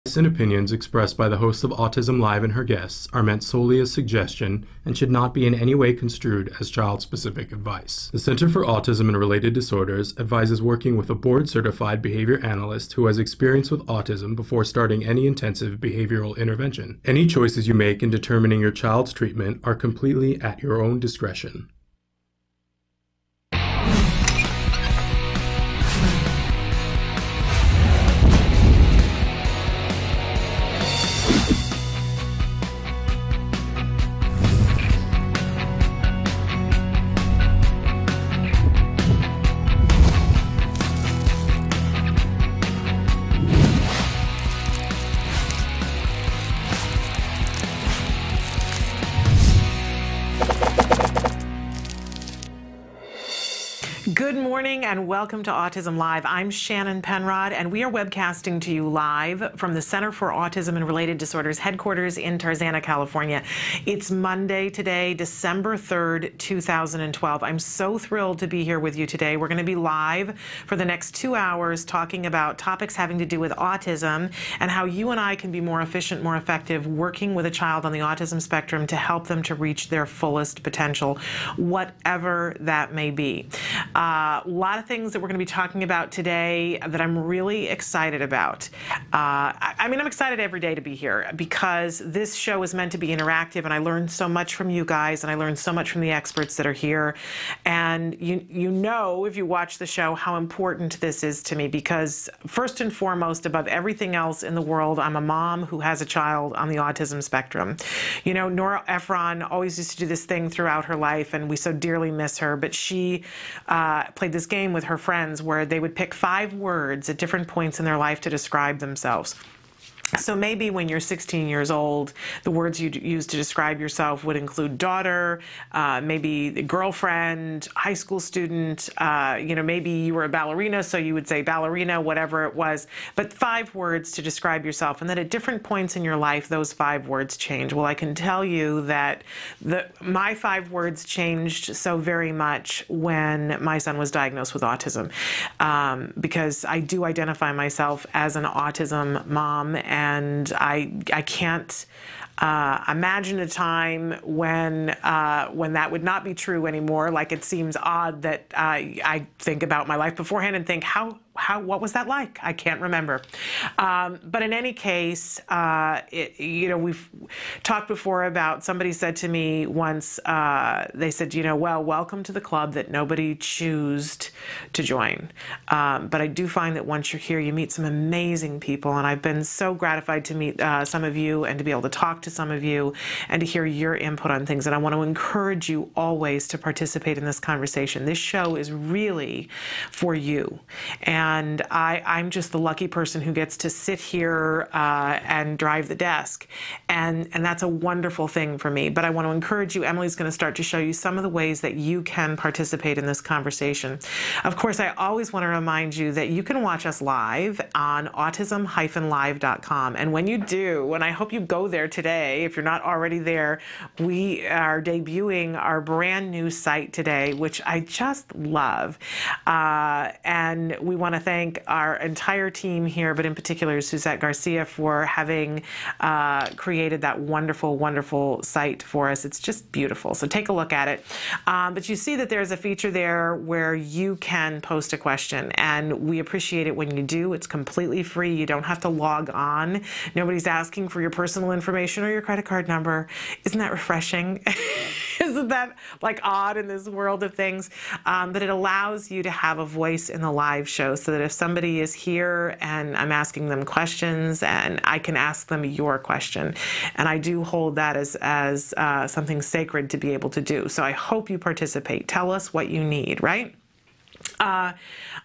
And opinions expressed by the host of Autism Live and her guests are meant solely as suggestion and should not be in any way construed as child-specific advice. The Center for Autism and Related Disorders advises working with a board-certified behavior analyst who has experience with autism before starting any intensive behavioral intervention. Any choices you make in determining your child's treatment are completely at your own discretion. Good morning and welcome to Autism Live. I'm Shannon Penrod and we are webcasting to you live from the Center for Autism and Related Disorders headquarters in Tarzana, California. It's Monday today, December 3rd, 2012. I'm so thrilled to be here with you today. We're going to be live for the next 2 hours talking about topics having to do with autism and how you and I can be more efficient, more effective working with a child on the autism spectrum to help them to reach their fullest potential, whatever that may be. A lot of things that we're going to be talking about today that I'm really excited about. I'm excited every day to be here because this show is meant to be interactive and I learned so much from you guys and I learned so much from the experts that are here. And you know, if you watch the show, how important this is to me because first and foremost, above everything else in the world, I'm a mom who has a child on the autism spectrum. You know, Nora Ephron always used to do this thing throughout her life and we so dearly miss her, but she played this game with her friends where they would pick 5 words at different points in their life to describe themselves. So maybe when you're 16 years old, the words you use to describe yourself would include daughter, maybe girlfriend, high school student, maybe you were a ballerina, so you would say ballerina, whatever it was, but 5 words to describe yourself. And then at different points in your life, those 5 words change. Well, I can tell you that my 5 words changed so very much when my son was diagnosed with autism, because I do identify myself as an autism mom, and I can't imagine a time when that would not be true anymore. Like it seems odd that I think about my life beforehand and think, what was that like? I can't remember. But in any case, we've talked before about, somebody said to me once, they said, well, welcome to the club that nobody chose to join. But I do find that once you're here, you meet some amazing people. And I've been so gratified to meet some of you and to be able to talk to some of you and to hear your input on things. And I want to encourage you always to participate in this conversation. This show is really for you. And I'm just the lucky person who gets to sit here and drive the desk. And that's a wonderful thing for me. But I want to encourage you, Emily's going to start to show you some of the ways that you can participate in this conversation. Of course, I always want to remind you that you can watch us live on autism-live.com. And when you do, and I hope you go there today, if you're not already there, we are debuting our brand new site today, which I just love. And we want to thank our entire team here, but in particular Suzette Garcia for having created that wonderful, wonderful site for us. It's just beautiful. So take a look at it. But you see that there's a feature there where you can post a question, and we appreciate it when you do. It's completely free. You don't have to log on. Nobody's asking for your personal information or your credit card number. Isn't that refreshing? Isn't that like odd in this world of things? But it allows you to have a voice in the live show so that if somebody is here and I'm asking them questions, and I can ask them your question. And I do hold that as something sacred to be able to do. So I hope you participate. Tell us what you need, right?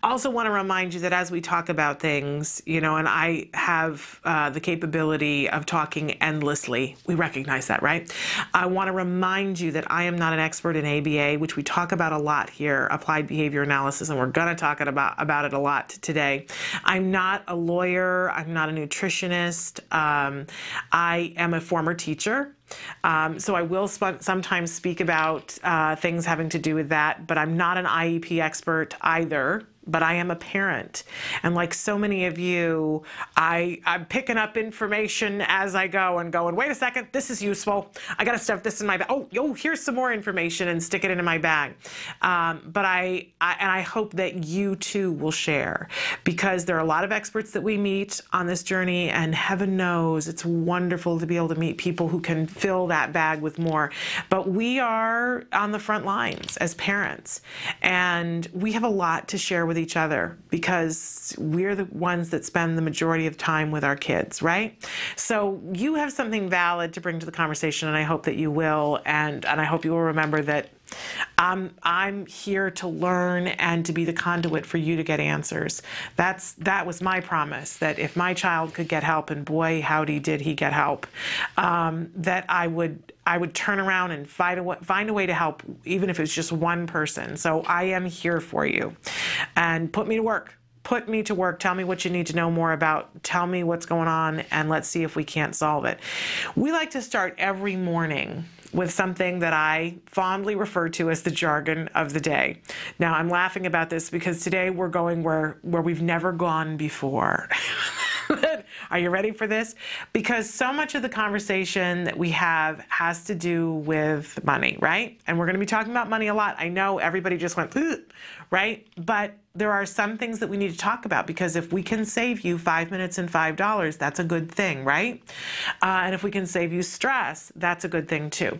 Also want to remind you that as we talk about things, and I have the capability of talking endlessly. We recognize that, right? I want to remind you that I am not an expert in ABA, which we talk about a lot here, applied behavior analysis, and we're going to talk about it a lot today. I'm not a lawyer. I'm not a nutritionist. I am a former teacher. So I will sometimes speak about things having to do with that, but I'm not an IEP expert either. but I am a parent. And like so many of you, I'm picking up information as I go and going, wait a second, this is useful. I got to stuff this in my bag. Oh, here's some more information and stick it into my bag. But I hope that you too will share, because there are a lot of experts that we meet on this journey, and heaven knows it's wonderful to be able to meet people who can fill that bag with more. But we are on the front lines as parents, and we have a lot to share with each other because we're the ones that spend the majority of time with our kids, right? So you have something valid to bring to the conversation, and I hope that you will, and I hope you will remember that I'm here to learn and to be the conduit for you to get answers. That was my promise, that if my child could get help, and boy, howdy did he get help, that I would turn around and find a way to help, even if it's just one person. So I am here for you, and put me to work. Put me to work. Tell me what you need to know more about. Tell me what's going on, and let's see if we can't solve it. We like to start every morning with something that I fondly refer to as the jargon of the day. Now, I'm laughing about this because today we're going where we've never gone before. Are you ready for this? Because so much of the conversation that we have has to do with money, right? And we're going to be talking about money a lot. I know everybody just went, ugh, right? But there are some things that we need to talk about, because if we can save you 5 minutes and $5, that's a good thing, right? And if we can save you stress, that's a good thing too.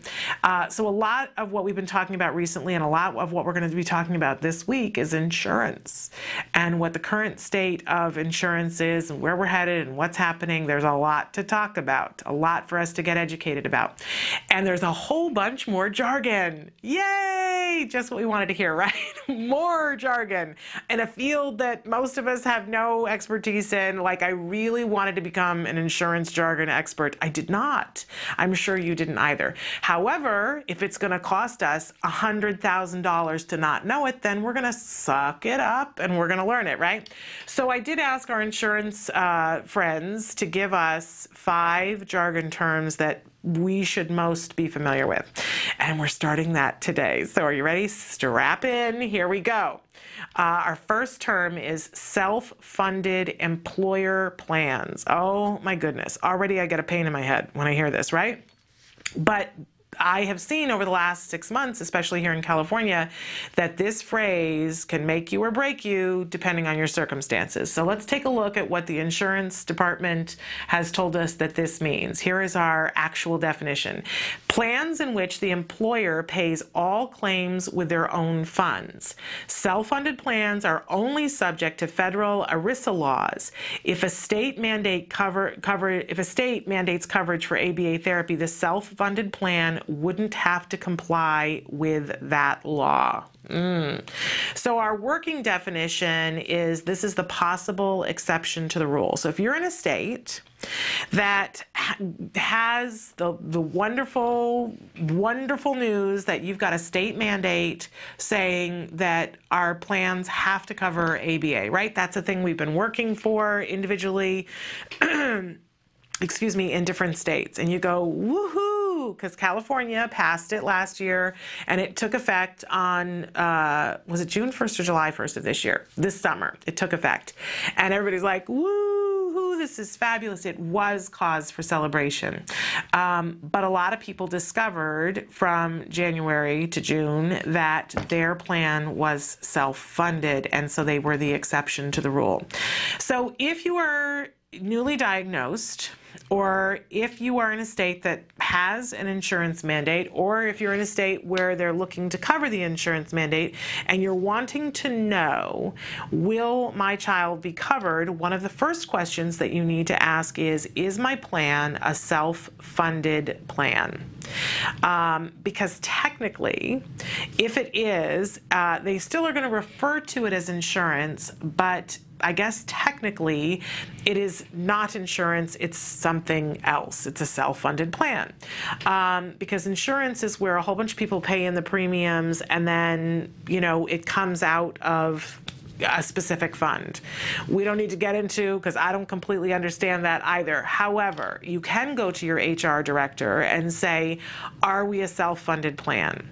So a lot of what we've been talking about recently, and a lot of what we're going to be talking about this week, is insurance and what the current state of insurance is and where we're headed and what's happening. There's a lot to talk about, a lot for us to get educated about. And there's a whole bunch more jargon. Yay! Just what we wanted to hear, right? More jargon in a field that most of us have no expertise in. Like, I really wanted to become an insurance jargon expert. I did not. I'm sure you didn't either. However, if it's going to cost us $100,000 to not know it, then we're going to suck it up and we're going to learn it, right? So I did ask our insurance friends to give us 5 jargon terms that we should most be familiar with. And we're starting that today. So are you ready? Strap in. Here we go. Our first term is self-funded employer plans. Oh my goodness. Already I get a pain in my head when I hear this, right? But I have seen over the last 6 months, especially here in California, that this phrase can make you or break you depending on your circumstances. So let's take a look at what the insurance department has told us that this means. Here is our actual definition. Plans in which the employer pays all claims with their own funds. Self-funded plans are only subject to federal ERISA laws. If a state mandates coverage for ABA therapy, the self-funded plan wouldn't have to comply with that law. So our working definition is, this is the possible exception to the rule. So if you're in a state that has the wonderful, wonderful news that you've got a state mandate saying that our plans have to cover ABA, right? That's a thing we've been working for individually, excuse me, in different states. And you go, woohoo! Because California passed it last year, and it took effect on, was it June 1st or July 1st of this summer? It took effect. And everybody's like, woo, this is fabulous. It was cause for celebration. But a lot of people discovered from January to June that their plan was self-funded, and so they were the exception to the rule. So if you are newly diagnosed, or if you are in a state that has an insurance mandate, or if you're in a state where they're looking to cover the insurance mandate and you're wanting to know, will my child be covered? One of the first questions that you need to ask is my plan a self-funded plan? Because technically, if it is, they still are going to refer to it as insurance, but I guess technically it is not insurance, it's something else. It's a self-funded plan. Because insurance is where a whole bunch of people pay in the premiums, and then, you know, it comes out of a specific fund. We don't need to get into, because I don't completely understand that either. However, you can go to your HR director and say, are we a self-funded plan?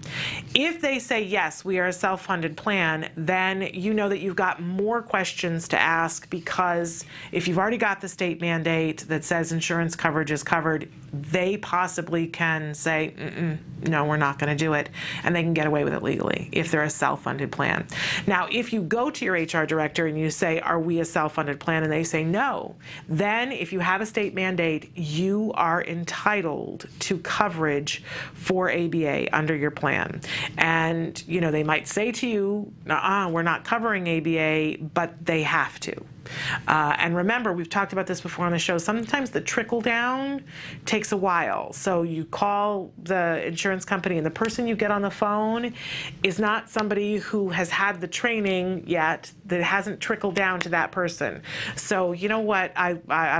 If they say, yes, we are a self-funded plan, then you know that you've got more questions to ask, because if you've already got the state mandate that says insurance coverage is covered, they possibly can say, no, we're not going to do it, and they can get away with it legally if they're a self-funded plan. Now, if you go to your HR director and you say, are we a self-funded plan, and they say no, then if you have a state mandate, you are entitled to coverage for ABA under your plan. And, you know, they might say to you, we're not covering ABA, but they have to. And remember, we've talked about this before on the show, sometimes the trickle down takes a while. So you call the insurance company, and the person you get on the phone is not somebody who has had the training yet, that hasn't trickled down to that person. So you know what I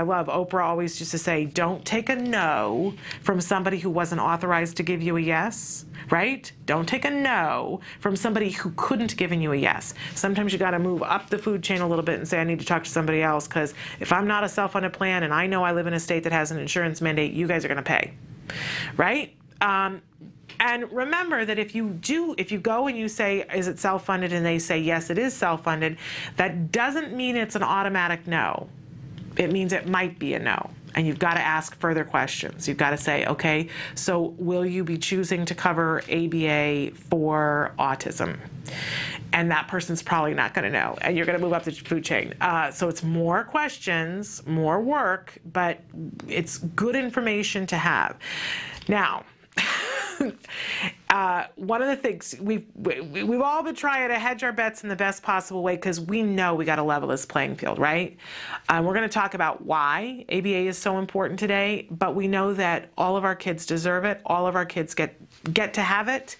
love? Oprah always used to say, don't take a no from somebody who wasn't authorized to give you a yes. Right? Don't take a no from somebody who couldn't give you a yes. Sometimes you got to move up the food chain a little bit and say, I need to talk to somebody else, because if I'm not a self-funded plan and I know I live in a state that has an insurance mandate, you guys are going to pay. Right? And remember that if you go and you say, is it self-funded, and they say, yes, it is self-funded, that doesn't mean it's an automatic no. It means it might be a no. And you've got to ask further questions. You've got to say, okay, so will you be choosing to cover ABA for autism? And that person's probably not going to know. And you're going to move up the food chain. So it's more questions, more work, but it's good information to have. Now, one of the things we've all been trying to hedge our bets in the best possible way, because we know we got to level this playing field, right? We're going to talk about why ABA is so important today, but we know that all of our kids deserve it. All of our kids get to have it.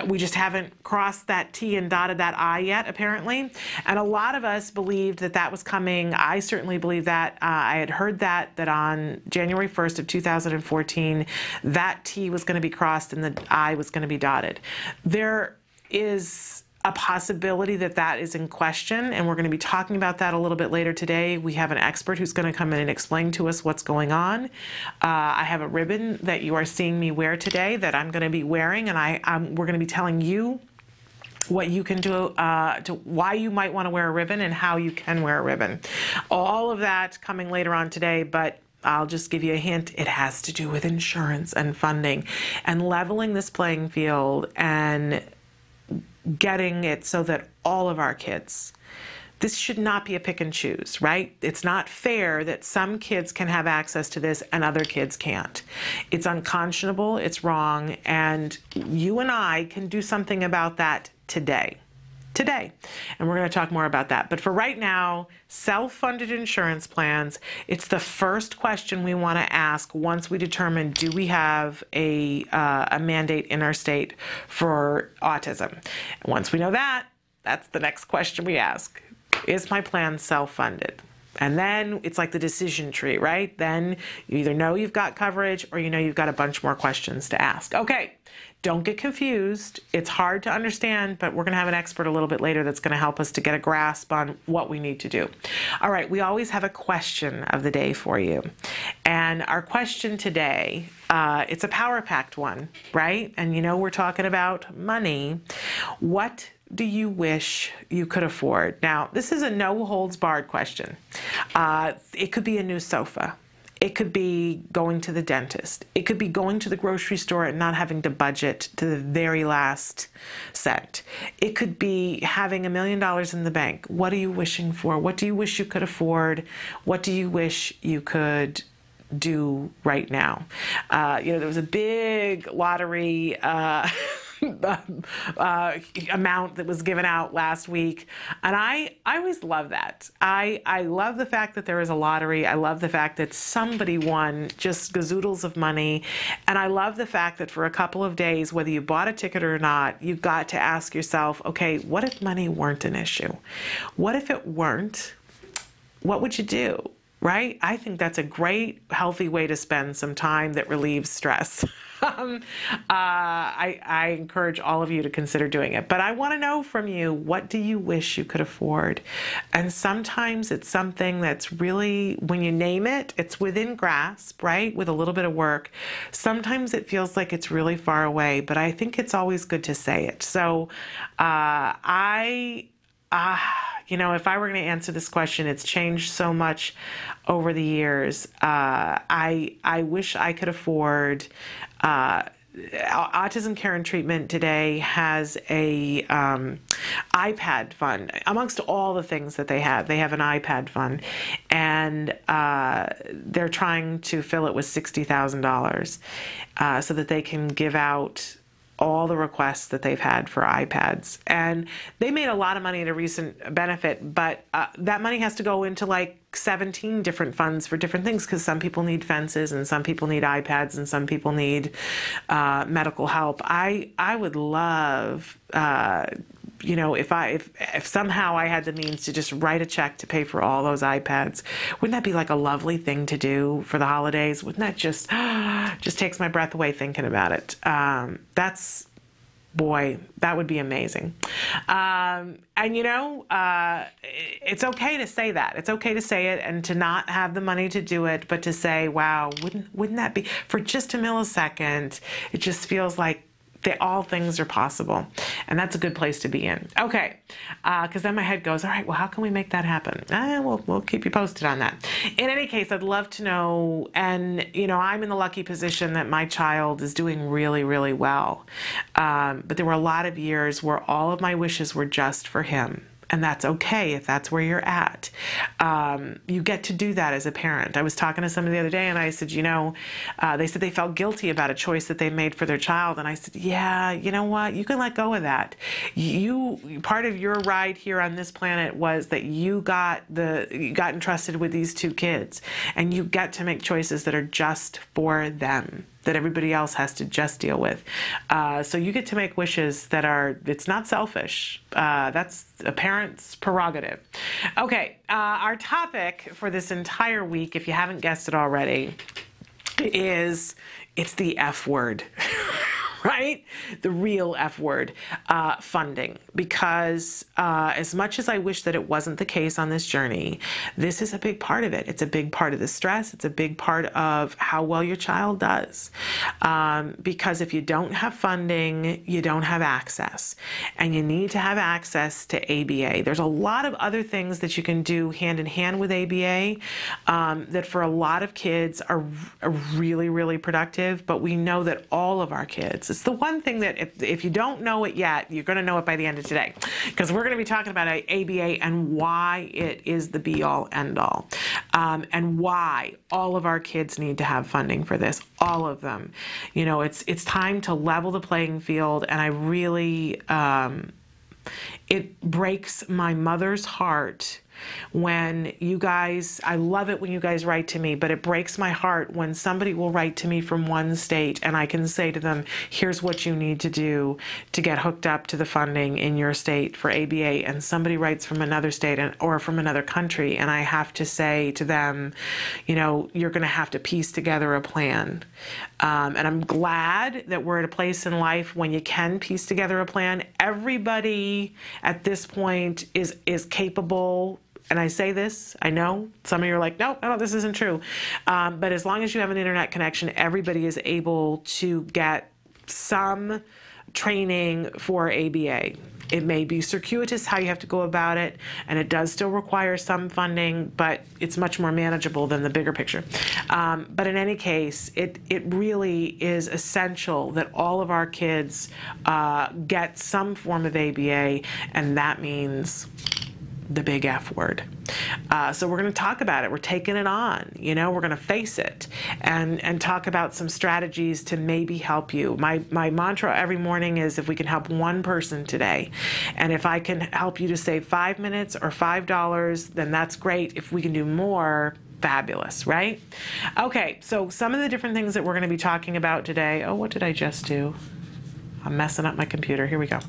We just haven't crossed that T and dotted that I yet, apparently. And a lot of us believed that that was coming. I certainly believe that. I had heard that on January 1st of 2014, that T was going to be crossed and the I was going to be dotted. There is a possibility that that is in question, and we're going to be talking about that a little bit later today. We have an expert who's going to come in and explain to us what's going on. I have a ribbon that you are seeing me wear today that I'm going to be wearing, and we're going to be telling you what you can do, to why you might want to wear a ribbon and how you can wear a ribbon. All of that coming later on today, but I'll just give you a hint. It has to do with insurance and funding and leveling this playing field and getting it so that all of our kids, this should not be a pick and choose, right? It's not fair that some kids can have access to this and other kids can't. It's unconscionable, it's wrong, and you and I can do something about that today. And we're going to talk more about that. But for right now, self-funded insurance plans, it's the first question we want to ask once we determine, do we have a mandate in our state for autism? And once we know that, that's the next question we ask. Is my plan self-funded? And then it's like the decision tree, right? Then you either know you've got coverage or you know you've got a bunch more questions to ask. Okay, don't get confused. It's hard to understand, but we're going to have an expert a little bit later that's going to help us to get a grasp on what we need to do. All right, we always have a question of the day for you. And our question today, it's a power-packed one, right? And you know we're talking about money. What do you wish you could afford? Now, this is a no-holds-barred question. It could be a new sofa. It could be going to the dentist. It could be going to the grocery store and not having to budget to the very last cent. It could be having $1 million in the bank. What are you wishing for? What do you wish you could afford? What do you wish you could do right now? There was a big lottery amount that was given out last week, and I always love that. I love the fact that there is a lottery. I love the fact that somebody won just gazoodles of money, and I love the fact that for a couple of days, whether you bought a ticket or not, you got to ask yourself, okay, what if money weren't an issue? What if it weren't? What would you do? right? I think that's a great, healthy way to spend some time that relieves stress. I encourage all of you to consider doing it. But I want to know from you, what do you wish you could afford? And sometimes it's something that's really, when you name it, it's within grasp, right? With a little bit of work. Sometimes it feels like it's really far away, but I think it's always good to say it. So if I were going to answer this question, it's changed so much over the years. I wish I could afford. Autism Care and Treatment today has a iPad fund. Amongst all the things that they have an iPad fund, and they're trying to fill it with $60,000 so that they can give out all the requests that they've had for iPads. And they made a lot of money at a recent benefit, but that money has to go into like 17 different funds for different things, because some people need fences and some people need iPads and some people need medical help. I would love if somehow I had the means to just write a check to pay for all those iPads. Wouldn't that be like a lovely thing to do for the holidays? Wouldn't that just takes my breath away thinking about it? Boy, that would be amazing. It's okay to say that. It's okay to say it and to not have the money to do it, but to say, wow, wouldn't that be, for just a millisecond, it just feels like all things are possible. And that's a good place to be in. Okay, because then my head goes, all right, well, how can we make that happen? We'll keep you posted on that. In any case, I'd love to know, and I'm in the lucky position that my child is doing really, really well. But there were a lot of years where all of my wishes were just for him. And that's okay if that's where you're at. You get to do that as a parent. I was talking to somebody the other day and I said, they said they felt guilty about a choice that they made for their child. And I said, yeah, you know what? You can let go of that. Part of your ride here on this planet was that you got entrusted with these two kids, and you get to make choices that are just for them, that everybody else has to just deal with. So you get to make wishes it's not selfish. That's a parent's prerogative. Okay, our topic for this entire week, if you haven't guessed it already, it's the F word. Right? The real F word, funding. Because as much as I wish that it wasn't the case on this journey, this is a big part of it. It's a big part of the stress. It's a big part of how well your child does. Because if you don't have funding, you don't have access. And you need to have access to ABA. There's a lot of other things that you can do hand in hand with ABA that for a lot of kids are really, really productive. But we know that all of our kids, it's the one thing that if you don't know it yet, you're going to know it by the end of today, because we're going to be talking about ABA and why it is the be-all, end-all, and why all of our kids need to have funding for this, all of them. It's time to level the playing field, and I really, it breaks my mother's heart when you guys, I love it when you guys write to me, but it breaks my heart when somebody will write to me from one state and I can say to them, here's what you need to do to get hooked up to the funding in your state for ABA, and somebody writes from another state or from another country, and I have to say to them, you're going to have to piece together a plan. And I'm glad that we're at a place in life when you can piece together a plan. Everybody at this point is capable. And I say this, I know some of you are like, no, this isn't true. But as long as you have an internet connection, everybody is able to get some training for ABA. It may be circuitous how you have to go about it, and it does still require some funding, but it's much more manageable than the bigger picture. But in any case, it really is essential that all of our kids get some form of ABA, and that means the big F word. So we're going to talk about it. We're taking it on. We're going to face it and talk about some strategies to maybe help you. My mantra every morning is, if we can help one person today, and if I can help you to save 5 minutes or $5, then that's great. If we can do more, fabulous, right? Okay, so some of the different things that we're going to be talking about today. Oh, what did I just do? I'm messing up my computer. Here we go.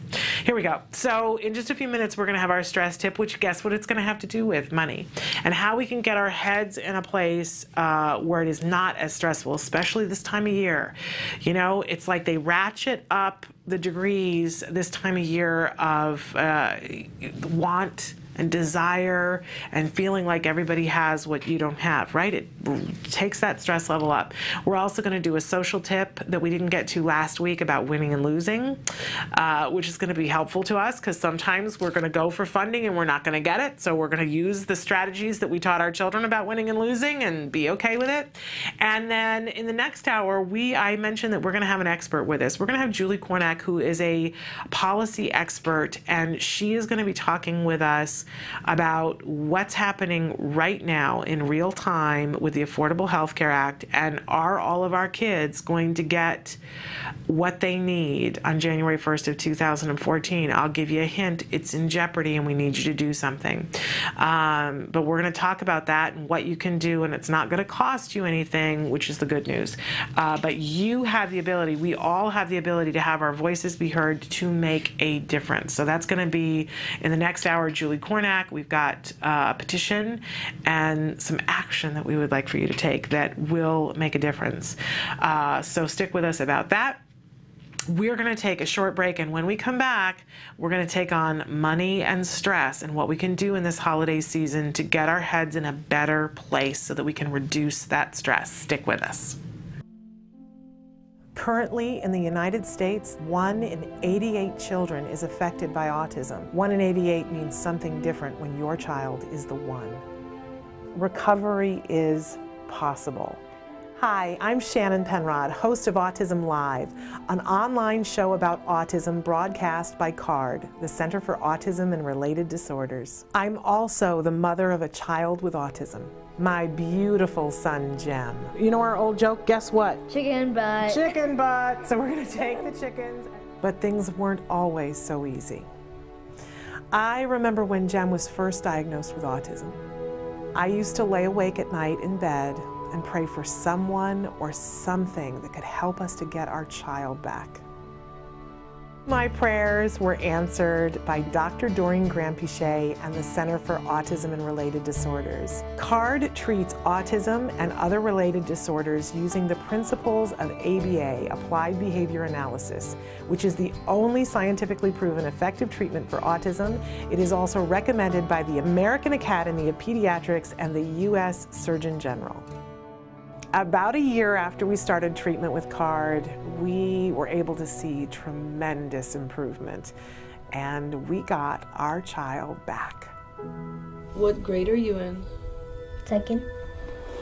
Here we go. So in just a few minutes, we're going to have our stress tip, which guess what it's going to have to do with? Money. And how we can get our heads in a place where it is not as stressful, especially this time of year. You know, it's like they ratchet up the degrees this time of year of want and desire and feeling like everybody has what you don't have, right? It takes that stress level up. We're also going to do a social tip that we didn't get to last week about winning and losing, which is going to be helpful to us because sometimes we're going to go for funding and we're not going to get it. So we're going to use the strategies that we taught our children about winning and losing and be okay with it. And then in the next hour, I mentioned that we're going to have an expert with us. We're going to have Julie Kornack, who is a policy expert, and she is going to be talking with us about what's happening right now in real time with the Affordable Health Care Act, and are all of our kids going to get what they need on January 1st of 2014. I'll give you a hint, it's in jeopardy and we need you to do something. But we're going to talk about that and what you can do, and it's not going to cost you anything, which is the good news. But you have the ability, we all have the ability to have our voices be heard to make a difference. So that's going to be in the next hour, Julie Kornack. We've got a petition and some action that we would like for you to take that will make a difference. So stick with us about that. We're going to take a short break, and when we come back, we're going to take on money and stress and what we can do in this holiday season to get our heads in a better place so that we can reduce that stress. Stick with us. Currently, in the United States, 1 in 88 children is affected by autism. 1 in 88 means something different when your child is the one. Recovery is possible. Hi, I'm Shannon Penrod, host of Autism Live, an online show about autism broadcast by CARD, the Center for Autism and Related Disorders. I'm also the mother of a child with autism, my beautiful son, Jem. You know our old joke, guess what? Chicken butt. Chicken butt. So we're going to take the chickens. But things weren't always so easy. I remember when Jem was first diagnosed with autism. I used to lay awake at night in bed and pray for someone or something that could help us to get our child back. My prayers were answered by Dr. Doreen Grandpichet and the Center for Autism and Related Disorders. CARD treats autism and other related disorders using the principles of ABA, Applied Behavior Analysis, which is the only scientifically proven effective treatment for autism. It is also recommended by the American Academy of Pediatrics and the U.S. Surgeon General. About a year after we started treatment with CARD, we were able to see tremendous improvement, and we got our child back. What grade are you in? Second.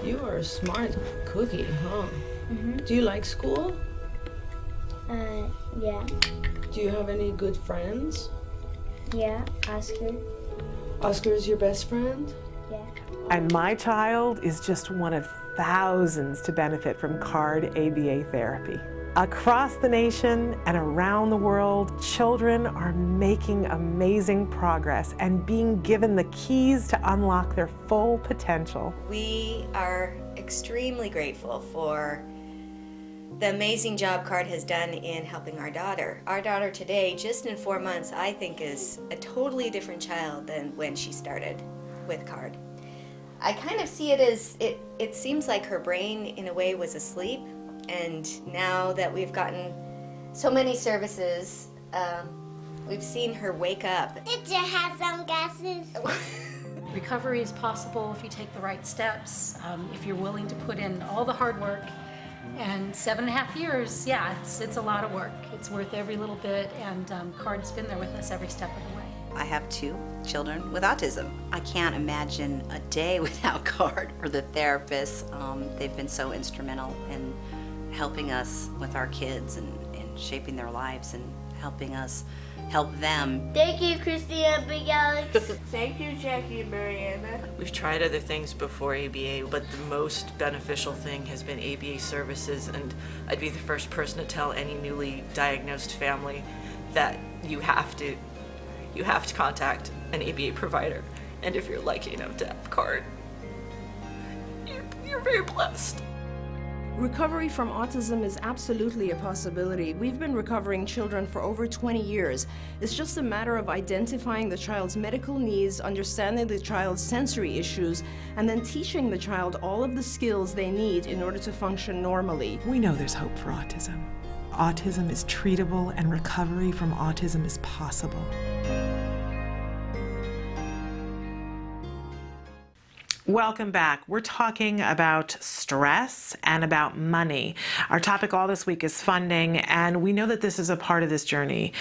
You are a smart cookie, huh? Mm-hmm. Do you like school? Yeah. Do you have any good friends? Yeah, Oscar. Oscar is your best friend? Yeah. And my child is just one of thousands to benefit from CARD ABA therapy. Across the nation and around the world, children are making amazing progress and being given the keys to unlock their full potential. We are extremely grateful for the amazing job CARD has done in helping our daughter. Our daughter today, just in 4 months, I think is a totally different child than when she started with CARD. I kind of see it as, it seems like her brain in a way was asleep, and now that we've gotten so many services, we've seen her wake up. Teacher has some glasses. Recovery is possible if you take the right steps, if you're willing to put in all the hard work. And 7.5 years, yeah, it's a lot of work. It's worth every little bit, and CARD's been there with us every step of the way. I have 2 children with autism. I can't imagine a day without CARD or the therapists. They've been so instrumental in helping us with our kids and shaping their lives and helping us help them. Thank you, Christina Big Alex. Thank you, Jackie and Mariana. We've tried other things before ABA, but the most beneficial thing has been ABA services, and I'd be the first person to tell any newly diagnosed family that you have to contact an ABA provider, and if you're lucky enough to have CARD, you're very blessed. Recovery from autism is absolutely a possibility. We've been recovering children for over 20 years. It's just a matter of identifying the child's medical needs, understanding the child's sensory issues, and then teaching the child all of the skills they need in order to function normally. We know there's hope for autism. Autism is treatable and recovery from autism is possible. Welcome back. We're talking about stress and about money. Our topic all this week is funding, and we know that this is a part of this journey.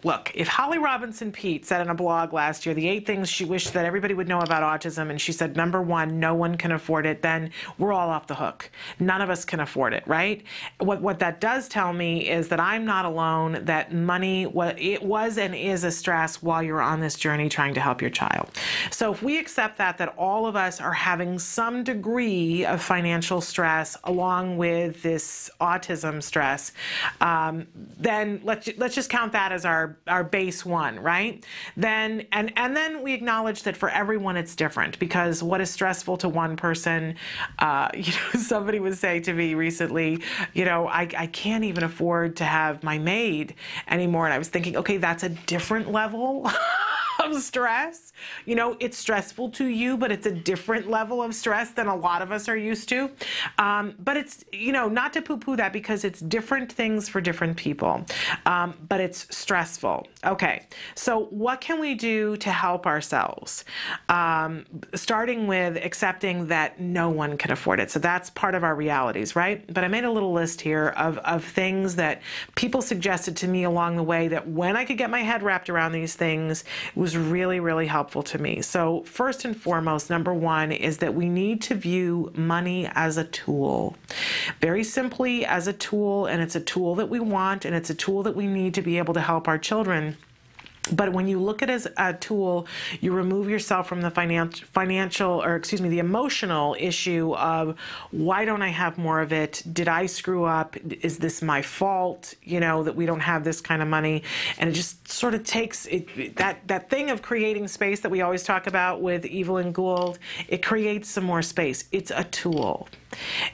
Look, if Holly Robinson Peete said in a blog last year the 8 things she wished that everybody would know about autism, and she said number 1, no one can afford it, then we're all off the hook. None of us can afford it, right? What that does tell me is that I'm not alone, that money, it was and is a stress while you're on this journey trying to help your child. So if we accept that all of us are having some degree of financial stress along with this autism stress, then let's just count that as our base 1, right? Then then we acknowledge that for everyone it's different, because what is stressful to one person, somebody would say to me recently, I can't even afford to have my maid anymore, and I was thinking, okay, that's a different level of stress. It's stressful to you, but it's a different level of stress than a lot of us are used to. But it's, not to poo-poo that, because it's different things for different people. But it's stressful. Okay, so what can we do to help ourselves? Starting with accepting that no one can afford it. So that's part of our realities, right? But I made a little list here of things that people suggested to me along the way, that when I could get my head wrapped around these things, it was really, really helpful to me. So first and foremost, number 1 is that we need to view money as a tool. Very simply, as a tool, and it's a tool that we want, and it's a tool that we need to be able to help our children. But when you look at it as a tool, you remove yourself from the the emotional issue of, why don't I have more of it? Did I screw up? Is this my fault, that we don't have this kind of money? And it just sort of takes that thing of creating space that we always talk about with Evelyn Gould. It creates some more space. It's a tool.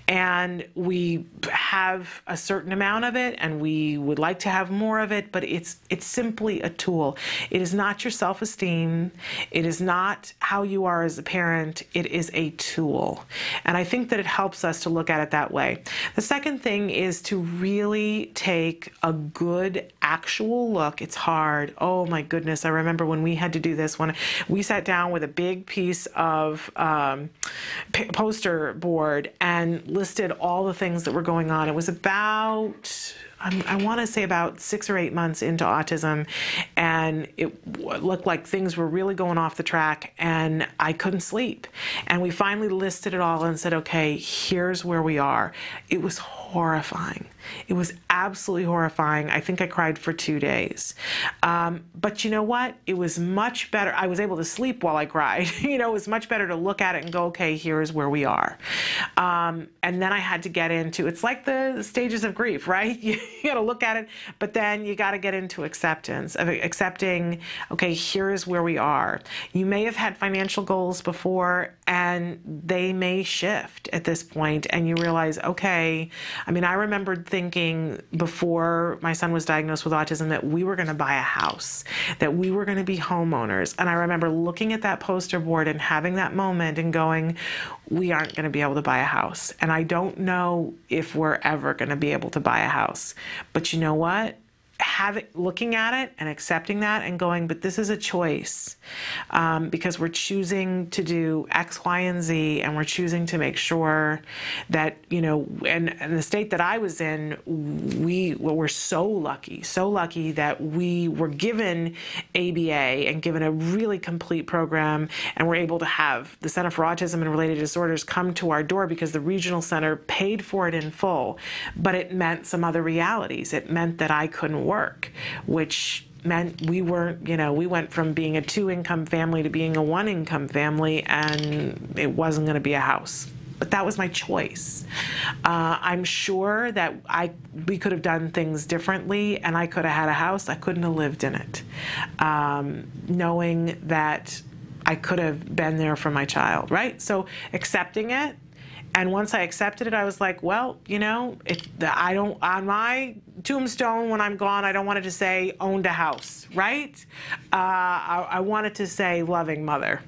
And we have a certain amount of it, and we would like to have more of it, but it's simply a tool. It is not your self-esteem. It is not how you are as a parent. It is a tool. And I think that it helps us to look at it that way. The second thing is to really take a good actual look. It's hard. Oh my goodness. I remember when we had to do this, when we sat down with a big piece of poster board and listed all the things that were going on. It was about, I want to say about 6 or 8 months into autism, and it looked like things were really going off the track, and I couldn't sleep. And we finally listed it all and said, okay, here's where we are. It was horrifying. It was absolutely horrifying. I think I cried for 2 days. But you know what? It was much better. I was able to sleep while I cried. It was much better to look at it and go, okay, here's where we are. And then I had to get into, it's like the stages of grief, right? You got to look at it, but then you got to get into acceptance, of accepting, okay, here's where we are. You may have had financial goals before, and they may shift at this point, and you realize, okay, I remembered thinking before my son was diagnosed with autism that we were going to buy a house, that we were going to be homeowners. And I remember looking at that poster board and having that moment and going, we aren't going to be able to buy a house. And I don't know if we're ever going to be able to buy a house. But you know what? Looking at it and accepting that and going, but this is a choice, because we're choosing to do X, Y, and Z, and we're choosing to make sure that, and the state that I was in, we were so lucky that we were given ABA and given a really complete program, and we're able to have the Center for Autism and Related Disorders come to our door because the regional center paid for it in full. But it meant some other realities. It meant that I couldn't work, which meant we weren't, we went from being a 2-income family to being a 1-income family, and it wasn't going to be a house. But that was my choice. I'm sure that we could have done things differently, and I could have had a house. I couldn't have lived in it, knowing that I could have been there for my child, right? So accepting it And once I accepted it, I was like, well, you know, I don't, on my tombstone when I'm gone, I don't want it to say owned a house, right? I want it to say loving mother.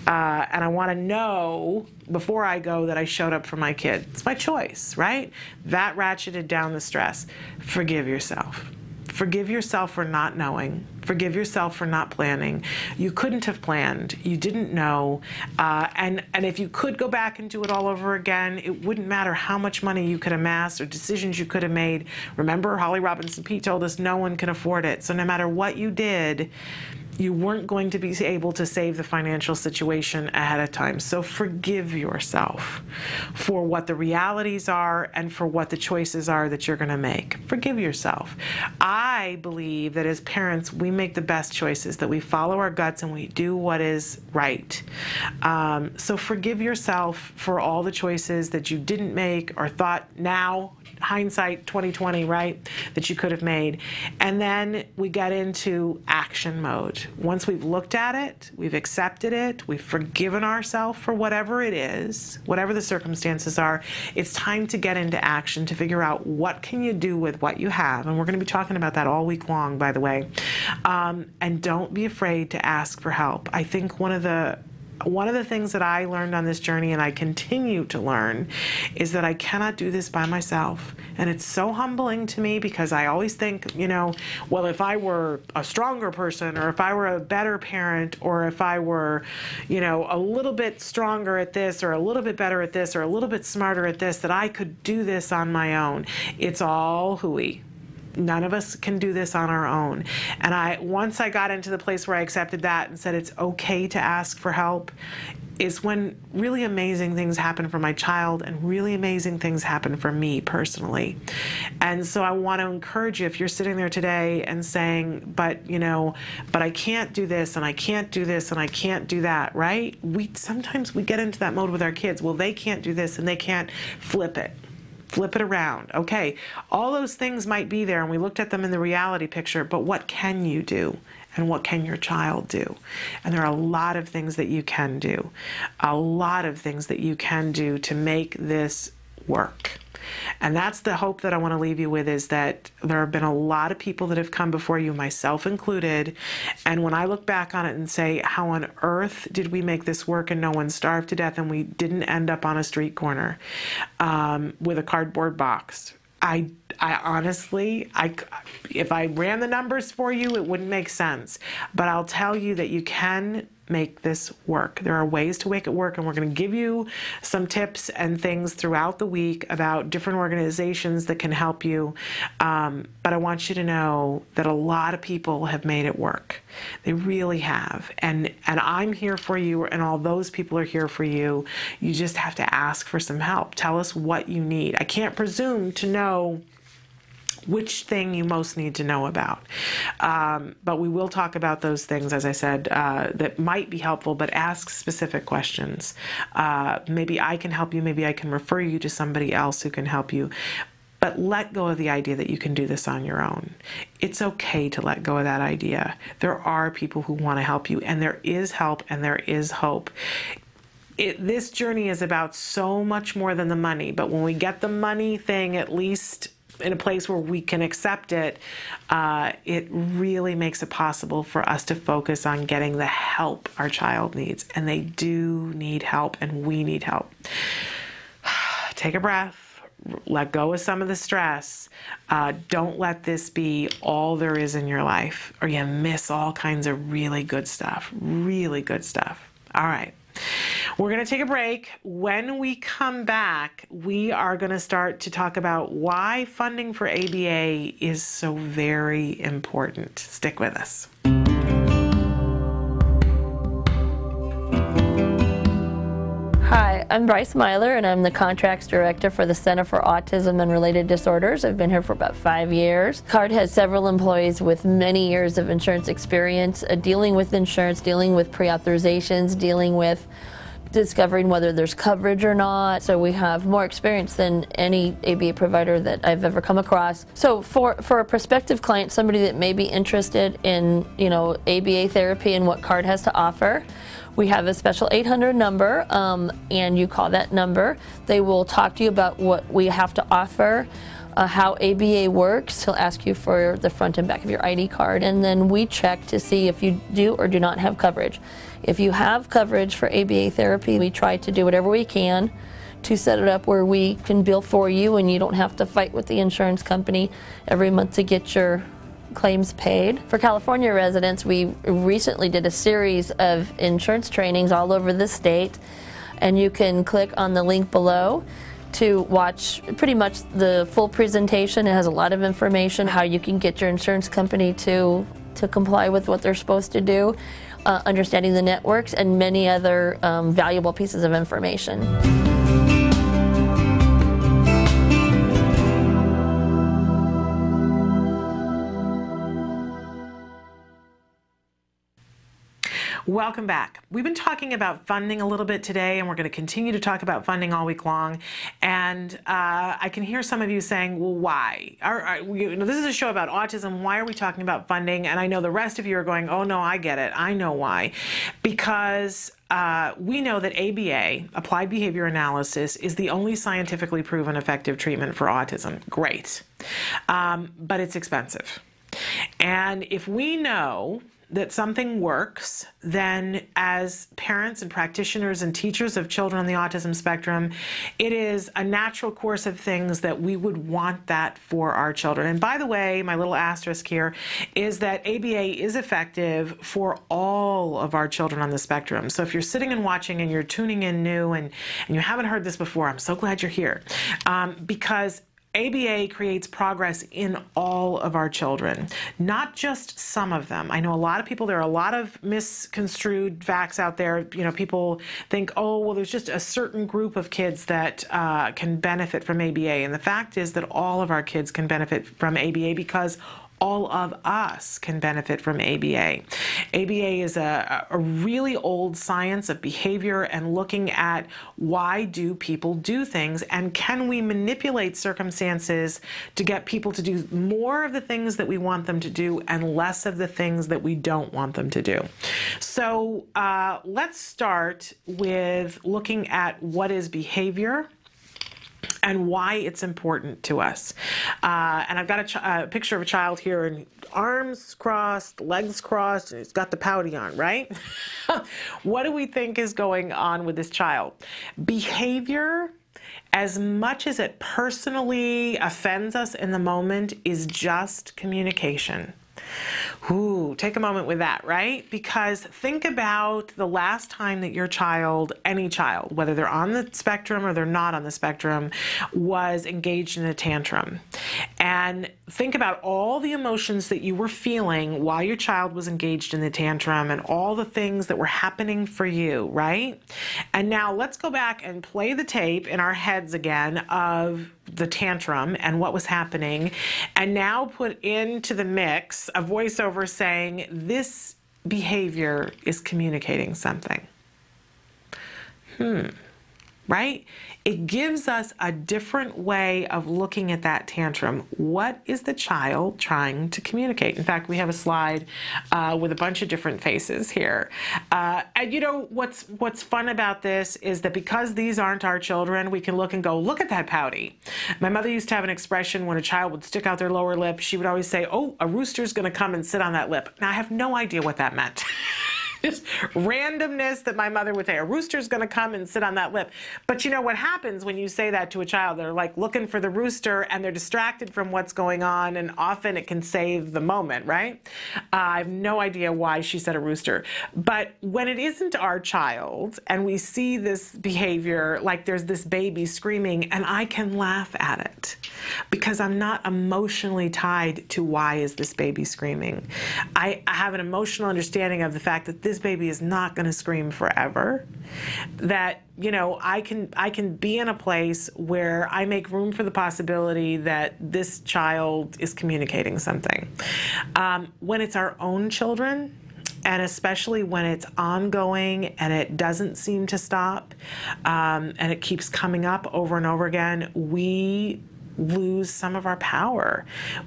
And I want to know before I go that I showed up for my kid. It's my choice, right? That ratcheted down the stress. Forgive yourself. Forgive yourself for not knowing. Forgive yourself for not planning. You couldn't have planned. You didn't know. And if you could go back and do it all over again, it wouldn't matter how much money you could amass or decisions you could have made. Remember, Holly Robinson Peete told us no one can afford it. So no matter what you did, you weren't going to be able to save the financial situation ahead of time. So forgive yourself for what the realities are and for what the choices are that you're going to make. Forgive yourself. I believe that as parents, we make the best choices, that we follow our guts and we do what is right. So forgive yourself for all the choices that you didn't make or thought now, hindsight 2020, right, that you could have made. And then we get into action mode. Once we've looked at it, we've accepted it, we've forgiven ourselves for whatever it is, whatever the circumstances are, it's time to get into action to figure out what can you do with what you have. And we're going to be talking about that all week long, by the way. And don't be afraid to ask for help. I think one of the things that I learned on this journey, and I continue to learn, is that I cannot do this by myself. And it's so humbling to me because I always think, you know, well, if I were a stronger person, or if I were a better parent, or if I were, you know, a little bit stronger at this, or a little bit better at this, or a little bit smarter at this, that I could do this on my own. It's all hooey. None of us can do this on our own. And once I got into the place where I accepted that and said it's okay to ask for help, is when really amazing things happen for my child and really amazing things happen for me personally. And so I want to encourage you, if you're sitting there today and saying, but I can't do this and I can't do this and I can't do that, right? Sometimes we get into that mode with our kids. Well, they can't do this and they can't. Flip it. Flip it around. Okay, all those things might be there and we looked at them in the reality picture, but what can you do? And what can your child do? And there are a lot of things that you can do. A lot of things that you can do to make this work. And that's the hope that I want to leave you with, is that there have been a lot of people that have come before you, myself included. And when I look back on it and say, how on earth did we make this work and no one starved to death and we didn't end up on a street corner with a cardboard box? I honestly, if I ran the numbers for you, it wouldn't make sense. But I'll tell you that you can make this work. There are ways to make it work, and we're going to give you some tips and things throughout the week about different organizations that can help you. But I want you to know that a lot of people have made it work. They really have. And I'm here for you, and all those people are here for you. You just have to ask for some help. Tell us what you need. I can't presume to know which thing you most need to know about. But we will talk about those things, as I said, that might be helpful, but ask specific questions. Maybe I can help you, maybe I can refer you to somebody else who can help you. But let go of the idea that you can do this on your own. It's okay to let go of that idea. There are people who want to help you, and there is help and there is hope. This journey is about so much more than the money, but when we get the money thing, at least in a place where we can accept it, it really makes it possible for us to focus on getting the help our child needs. And they do need help, and we need help. Take a breath. Let go of some of the stress. Don't let this be all there is in your life, or you miss all kinds of really good stuff. Really good stuff. All right. We're going to take a break. When we come back, we are going to start to talk about why funding for ABA is so very important. Stick with us. Hi, I'm Bryce Myler, and I'm the Contracts Director for the Center for Autism and Related Disorders. I've been here for about 5 years. CARD has several employees with many years of insurance experience, dealing with insurance, dealing with pre-authorizations, dealing with discovering whether there's coverage or not. So we have more experience than any ABA provider that I've ever come across. So for a prospective client, somebody that may be interested in, ABA therapy and what CARD has to offer, We have a special 800 number, and you call that number. They will talk to you about what we have to offer, how ABA works. He'll ask you for the front and back of your ID card, and then we check to see if you do or do not have coverage. If you have coverage for ABA therapy, we try to do whatever we can to set it up where we can bill for you and you don't have to fight with the insurance company every month to get your claims paid. For California residents, we recently did a series of insurance trainings all over the state, and you can click on the link below to watch pretty much the full presentation. It has a lot of information, how you can get your insurance company to comply with what they're supposed to do, understanding the networks, and many other valuable pieces of information. Welcome back. We've been talking about funding a little bit today, and we're going to continue to talk about funding all week long. And I can hear some of you saying, well, why? This is a show about autism. Why are we talking about funding? And I know the rest of you are going, oh, no, I get it. I know why. Because we know that ABA, Applied Behavior Analysis, is the only scientifically proven effective treatment for autism. Great. But it's expensive. And if we know that something works, then as parents and practitioners and teachers of children on the autism spectrum, it is a natural course of things that we would want that for our children. And by the way, my little asterisk here is that ABA is effective for all of our children on the spectrum. So if you're sitting and watching and you're tuning in new and you haven't heard this before, I'm so glad you're here. Because ABA creates progress in all of our children, not just some of them. I know a lot of people, there are a lot of misconstrued facts out there. You know, people think, oh, well, there's just a certain group of kids that can benefit from ABA. And the fact is that all of our kids can benefit from ABA because all of us can benefit from ABA. ABA is a really old science of behavior and looking at why do people do things, and can we manipulate circumstances to get people to do more of the things that we want them to do and less of the things that we don't want them to do. So let's start with looking at what is behavior and why it's important to us. And I've got a picture of a child here, and arms crossed, legs crossed, and he's got the pouty on, right? What do we think is going on with this child? Behavior, as much as it personally offends us in the moment, is just communication. Ooh, take a moment with that, right? Because think about the last time that your child, any child, whether they're on the spectrum or they're not on the spectrum, was engaged in a tantrum. And think about all the emotions that you were feeling while your child was engaged in the tantrum and all the things that were happening for you, right? And now let's go back and play the tape in our heads again of the tantrum and what was happening, and now put into the mix a voiceover saying this behavior is communicating something. Right? It gives us a different way of looking at that tantrum. What is the child trying to communicate? In fact, we have a slide with a bunch of different faces here. And you know, what's fun about this is that because these aren't our children, we can look and go, look at that pouty. My mother used to have an expression when a child would stick out their lower lip. She would always say, oh, a rooster's going to come and sit on that lip. Now, I have no idea what that meant. Just randomness that my mother would say, a rooster's going to come and sit on that lip. But you know what happens when you say that to a child? They're like looking for the rooster and they're distracted from what's going on, and often it can save the moment, right? I have no idea why she said a rooster. But when it isn't our child and we see this behavior, like there's this baby screaming, and I can laugh at it because I'm not emotionally tied to why is this baby screaming. I have an emotional understanding of the fact that this baby is not going to scream forever, that, you know, I can be in a place where I make room for the possibility that this child is communicating something. When it's our own children, and especially when it's ongoing and it doesn't seem to stop, and it keeps coming up over and over again, we lose some of our power.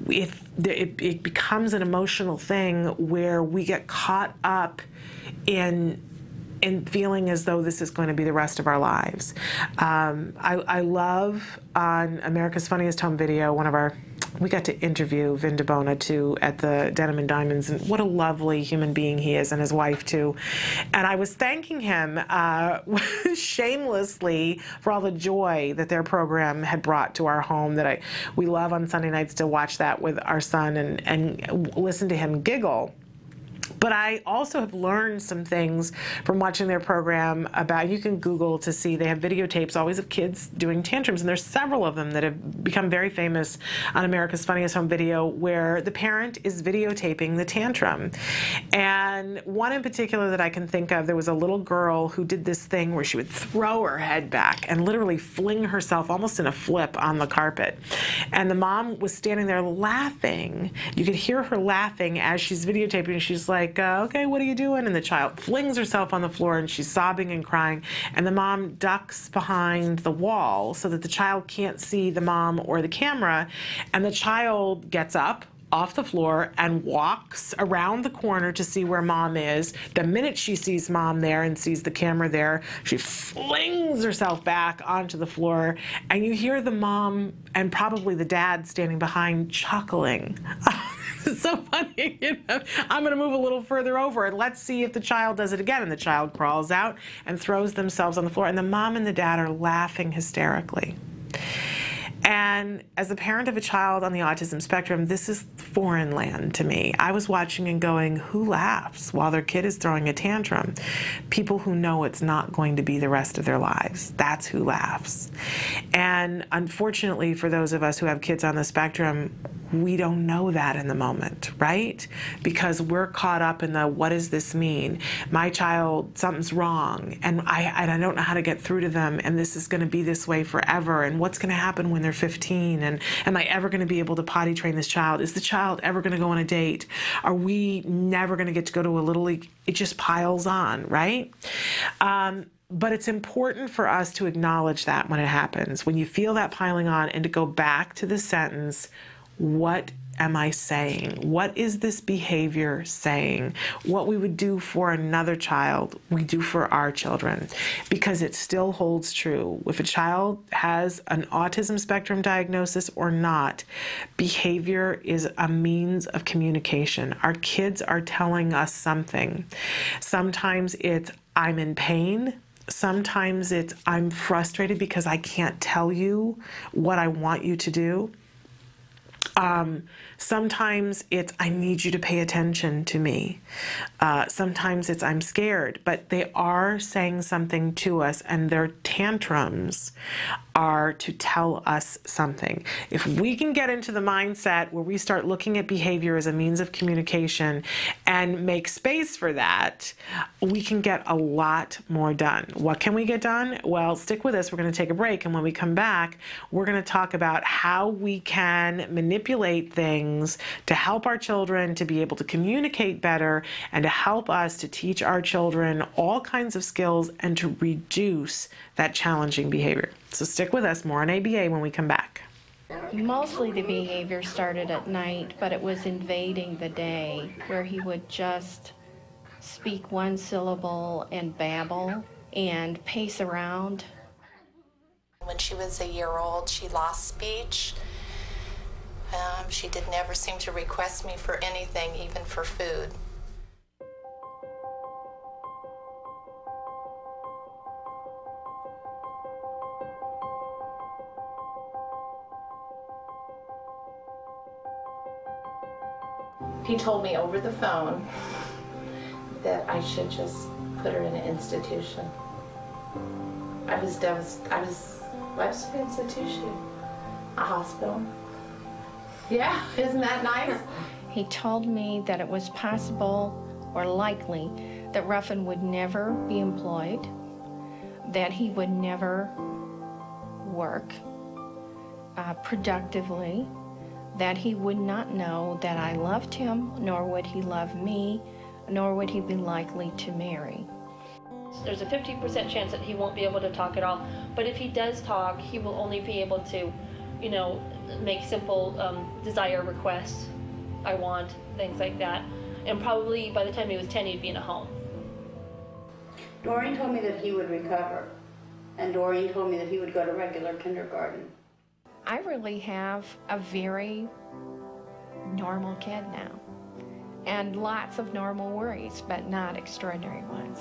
It becomes an emotional thing where we get caught up in and feeling as though this is going to be the rest of our lives. I love on America's Funniest Home Video, we got to interview Vin DeBona too at the Denim and Diamonds, and what a lovely human being he is, and his wife too. And I was thanking him shamelessly for all the joy that their program had brought to our home. We love on Sunday nights to watch that with our son and listen to him giggle. But I also have learned some things from watching their program about, you can Google to see, they have videotapes always of kids doing tantrums, and there's several of them that have become very famous on America's Funniest Home Video where the parent is videotaping the tantrum. And one in particular that I can think of, there was a little girl who did this thing where she would throw her head back and literally fling herself almost in a flip on the carpet. And the mom was standing there laughing. You could hear her laughing as she's videotaping, and she's like, okay, what are you doing? And the child flings herself on the floor, and she's sobbing and crying, and the mom ducks behind the wall so that the child can't see the mom or the camera, and the child gets up off the floor and walks around the corner to see where mom is. The minute she sees mom there and sees the camera there, she flings herself back onto the floor, and you hear the mom and probably the dad standing behind chuckling. It's so funny. I'm going to move a little further over and let's see if the child does it again. And the child crawls out and throws themselves on the floor, and the mom and the dad are laughing hysterically. And as a parent of a child on the autism spectrum, this is foreign land to me. I was watching and going, who laughs while their kid is throwing a tantrum? People who know it's not going to be the rest of their lives. That's who laughs. And unfortunately, for those of us who have kids on the spectrum, we don't know that in the moment, right? Because we're caught up in the, what does this mean? My child, something's wrong, and I don't know how to get through to them, and this is going to be this way forever, and what's going to happen when they're 15, and am I ever going to be able to potty train this child? Is the child ever going to go on a date? Are we never going to get to go to a Little League? It just piles on, right? But it's important for us to acknowledge that when it happens, when you feel that piling on, and to go back to the sentence, what am I saying? What is this behavior saying? What we would do for another child, we do for our children, because it still holds true. If a child has an autism spectrum diagnosis or not, behavior is a means of communication. Our kids are telling us something. Sometimes it's, I'm in pain. Sometimes it's, I'm frustrated because I can't tell you what I want you to do. Sometimes it's, I need you to pay attention to me. Sometimes it's, I'm scared, but they are saying something to us, and their tantrums are to tell us something. If we can get into the mindset where we start looking at behavior as a means of communication and make space for that, we can get a lot more done. What can we get done? Well, stick with us. We're going to take a break, and when we come back, we're going to talk about how we can manipulate things to help our children to be able to communicate better, and to help us to teach our children all kinds of skills and to reduce that challenging behavior. So stick with us. More on ABA when we come back. Mostly the behavior started at night, but it was invading the day, where he would just speak one syllable and babble and pace around. When she was a year old, she lost speech. She did never seem to request me for anything, even for food. He told me over the phone that I should just put her in an institution. I was devastated. I was an institution, a hospital. Yeah, isn't that nice? He told me that it was possible or likely that Ruffin would never be employed, that he would never work productively, that he would not know that I loved him, nor would he love me, nor would he be likely to marry. There's a 50% chance that he won't be able to talk at all, but if he does talk, he will only be able to, you know, make simple desire requests, I want, things like that. And probably by the time he was 10, he'd be in a home. Doreen told me that he would recover, and Doreen told me that he would go to regular kindergarten. I really have a very normal kid now, and lots of normal worries, but not extraordinary ones.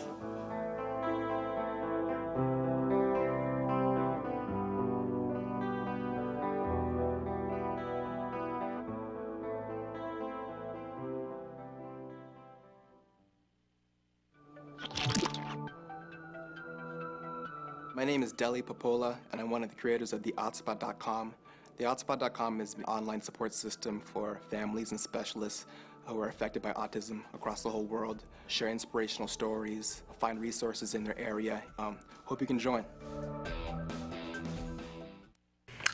My name is Deli Popola, and I'm one of the creators of TheOutSpot.com. TheOutSpot.com is an online support system for families and specialists who are affected by autism across the whole world. Share inspirational stories, find resources in their area. Hope you can join.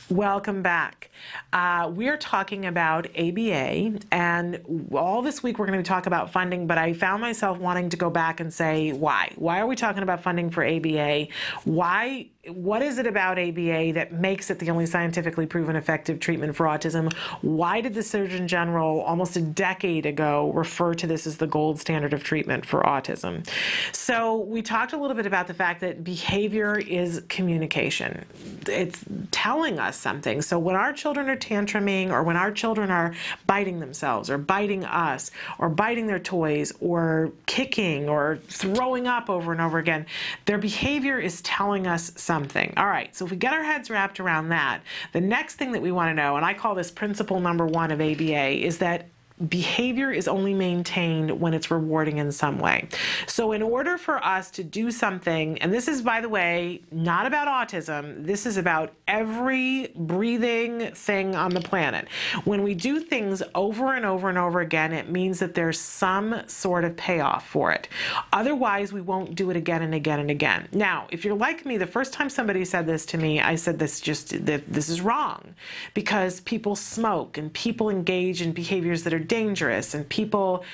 Welcome back. We're talking about ABA, and all this week we're going to talk about funding, but I found myself wanting to go back and say, why? Why are we talking about funding for ABA? What is it about ABA that makes it the only scientifically proven effective treatment for autism? Why did the Surgeon General almost a decade ago refer to this as the gold standard of treatment for autism? So we talked a little bit about the fact that behavior is communication. It's telling us something. So when our children are tantruming, or when our children are biting themselves or biting us or biting their toys or kicking or throwing up over and over again, their behavior is telling us something. All right, so if we get our heads wrapped around that, the next thing that we want to know, and I call this principle number 1 of ABA, is that behavior is only maintained when it's rewarding in some way. So in order for us to do something, and this is, by the way, not about autism, this is about every breathing thing on the planet. When we do things over and over and over again, it means that there's some sort of payoff for it. Otherwise, we won't do it again and again and again. Now, if you're like me, the first time somebody said this to me, I said this is wrong, because people smoke and people engage in behaviors that are dangerous, and people,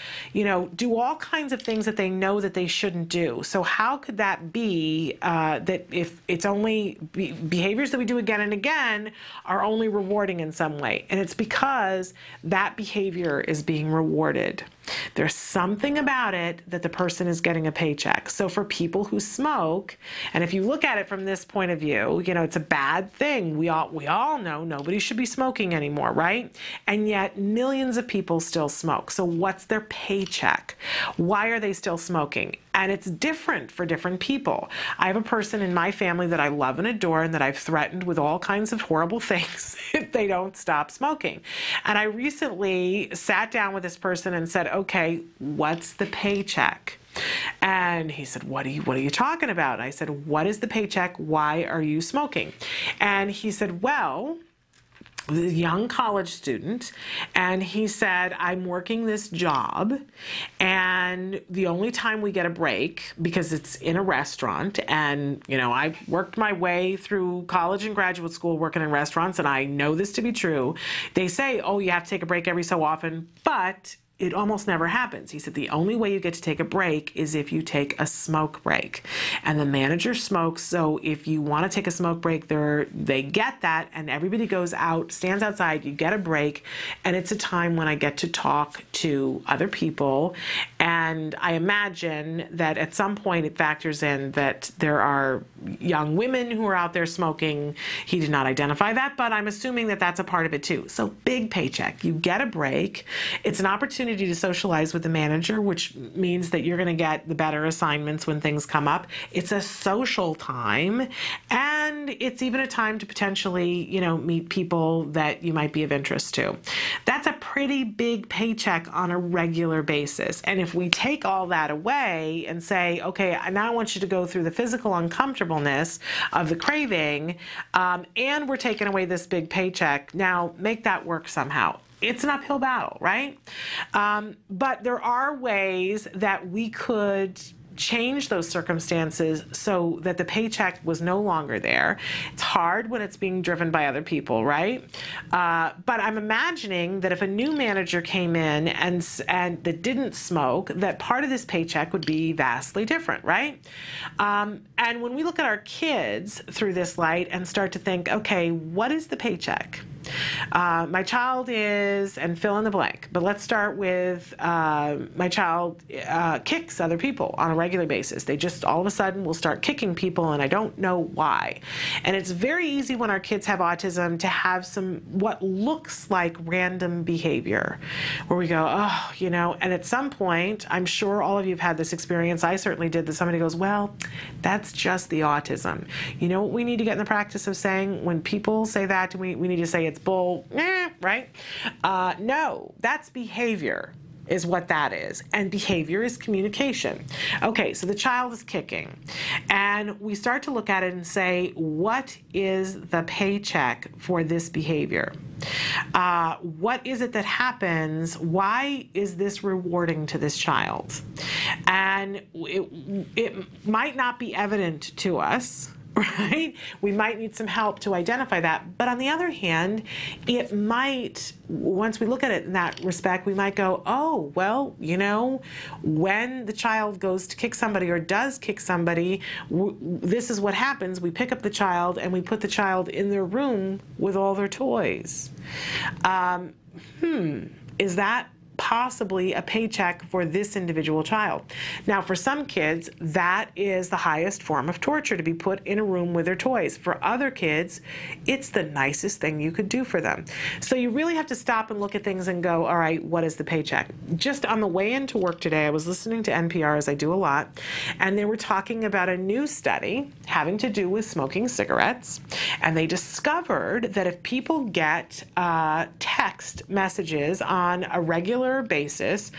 do all kinds of things that they know that they shouldn't do. So how could that be that if it's only behaviors that we do again and again are only rewarding in some way? And it's because that behavior is being rewarded. There's something about it that the person is getting a paycheck. So for people who smoke, and if you look at it from this point of view, it's a bad thing. We all know nobody should be smoking anymore, right? And yet millions of people still smoke. So what's their paycheck? Why are they still smoking? And it's different for different people. I have a person in my family that I love and adore, and that I've threatened with all kinds of horrible things if they don't stop smoking. And I recently sat down with this person and said, okay, what's the paycheck? And he said, what are you talking about? I said, what is the paycheck? Why are you smoking? And he said, well, a young college student, and he said, I'm working this job, and the only time we get a break, because it's in a restaurant, and I worked my way through college and graduate school working in restaurants, and I know this to be true. They say, oh, you have to take a break every so often, but it almost never happens. He said the only way you get to take a break is if you take a smoke break. And the manager smokes, so if you want to take a smoke break, they get that, and everybody goes out, stands outside, you get a break, and it's a time when I get to talk to other people. And I imagine that at some point it factors in that there are young women who are out there smoking. He did not identify that, but I'm assuming that that's a part of it too. So big paycheck. You get a break. It's an opportunity to socialize with the manager, which means that you're going to get the better assignments when things come up. It's a social time, and it's even a time to potentially, meet people that you might be of interest to. That's a pretty big paycheck on a regular basis. And if we take all that away and say, okay, now I want you to go through the physical uncomfortableness of the craving, and we're taking away this big paycheck, now make that work somehow. It's an uphill battle, right? But there are ways that we could change those circumstances so that the paycheck was no longer there. It's hard when it's being driven by other people, right? But I'm imagining that if a new manager came in and that didn't smoke, that part of this paycheck would be vastly different, right? And when we look at our kids through this light and start to think, okay, what is the paycheck? My child is, and fill in the blank, but let's start with my child kicks other people on a regular basis. They just all of a sudden will start kicking people, and I don't know why. And it's very easy when our kids have autism to have some what looks like random behavior where we go, oh, you know, and at some point, I'm sure all of you have had this experience. I certainly did, that somebody goes, well, that's just the autism. You know what we need to get in the practice of saying? When people say that, we need to say it's bull, right? No, that's behavior is what that is. And behavior is communication. Okay, so the child is kicking. And we start to look at it and say, what is the paycheck for this behavior? What is it that happens? Why is this rewarding to this child? And it might not be evident to us, right? We might need some help to identify that. But on the other hand, it might, once we look at it in that respect, we might go, oh, well, you know, when the child goes to kick somebody or does kick somebody, this is what happens. We pick up the child and we put the child in their room with all their toys. Is that possibly a paycheck for this individual child? Now, for some kids, that is the highest form of torture, to be put in a room with their toys. For other kids, it's the nicest thing you could do for them. So you really have to stop and look at things and go, all right, what is the paycheck? Just on the way into work today, I was listening to NPR, as I do a lot, and they were talking about a new study having to do with smoking cigarettes. And they discovered that if people get text messages on a regular basis,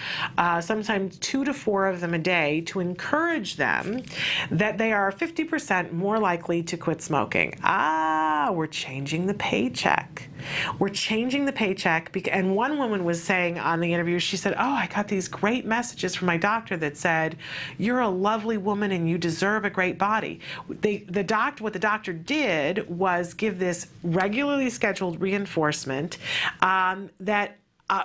sometimes 2 to 4 of them a day, to encourage them, that they are 50% more likely to quit smoking. We're changing the paycheck. We're changing the paycheck. And one woman was saying on the interview, she said, oh, I got these great messages from my doctor that said, you're a lovely woman and you deserve a great body. What the doctor did was give this regularly scheduled reinforcement that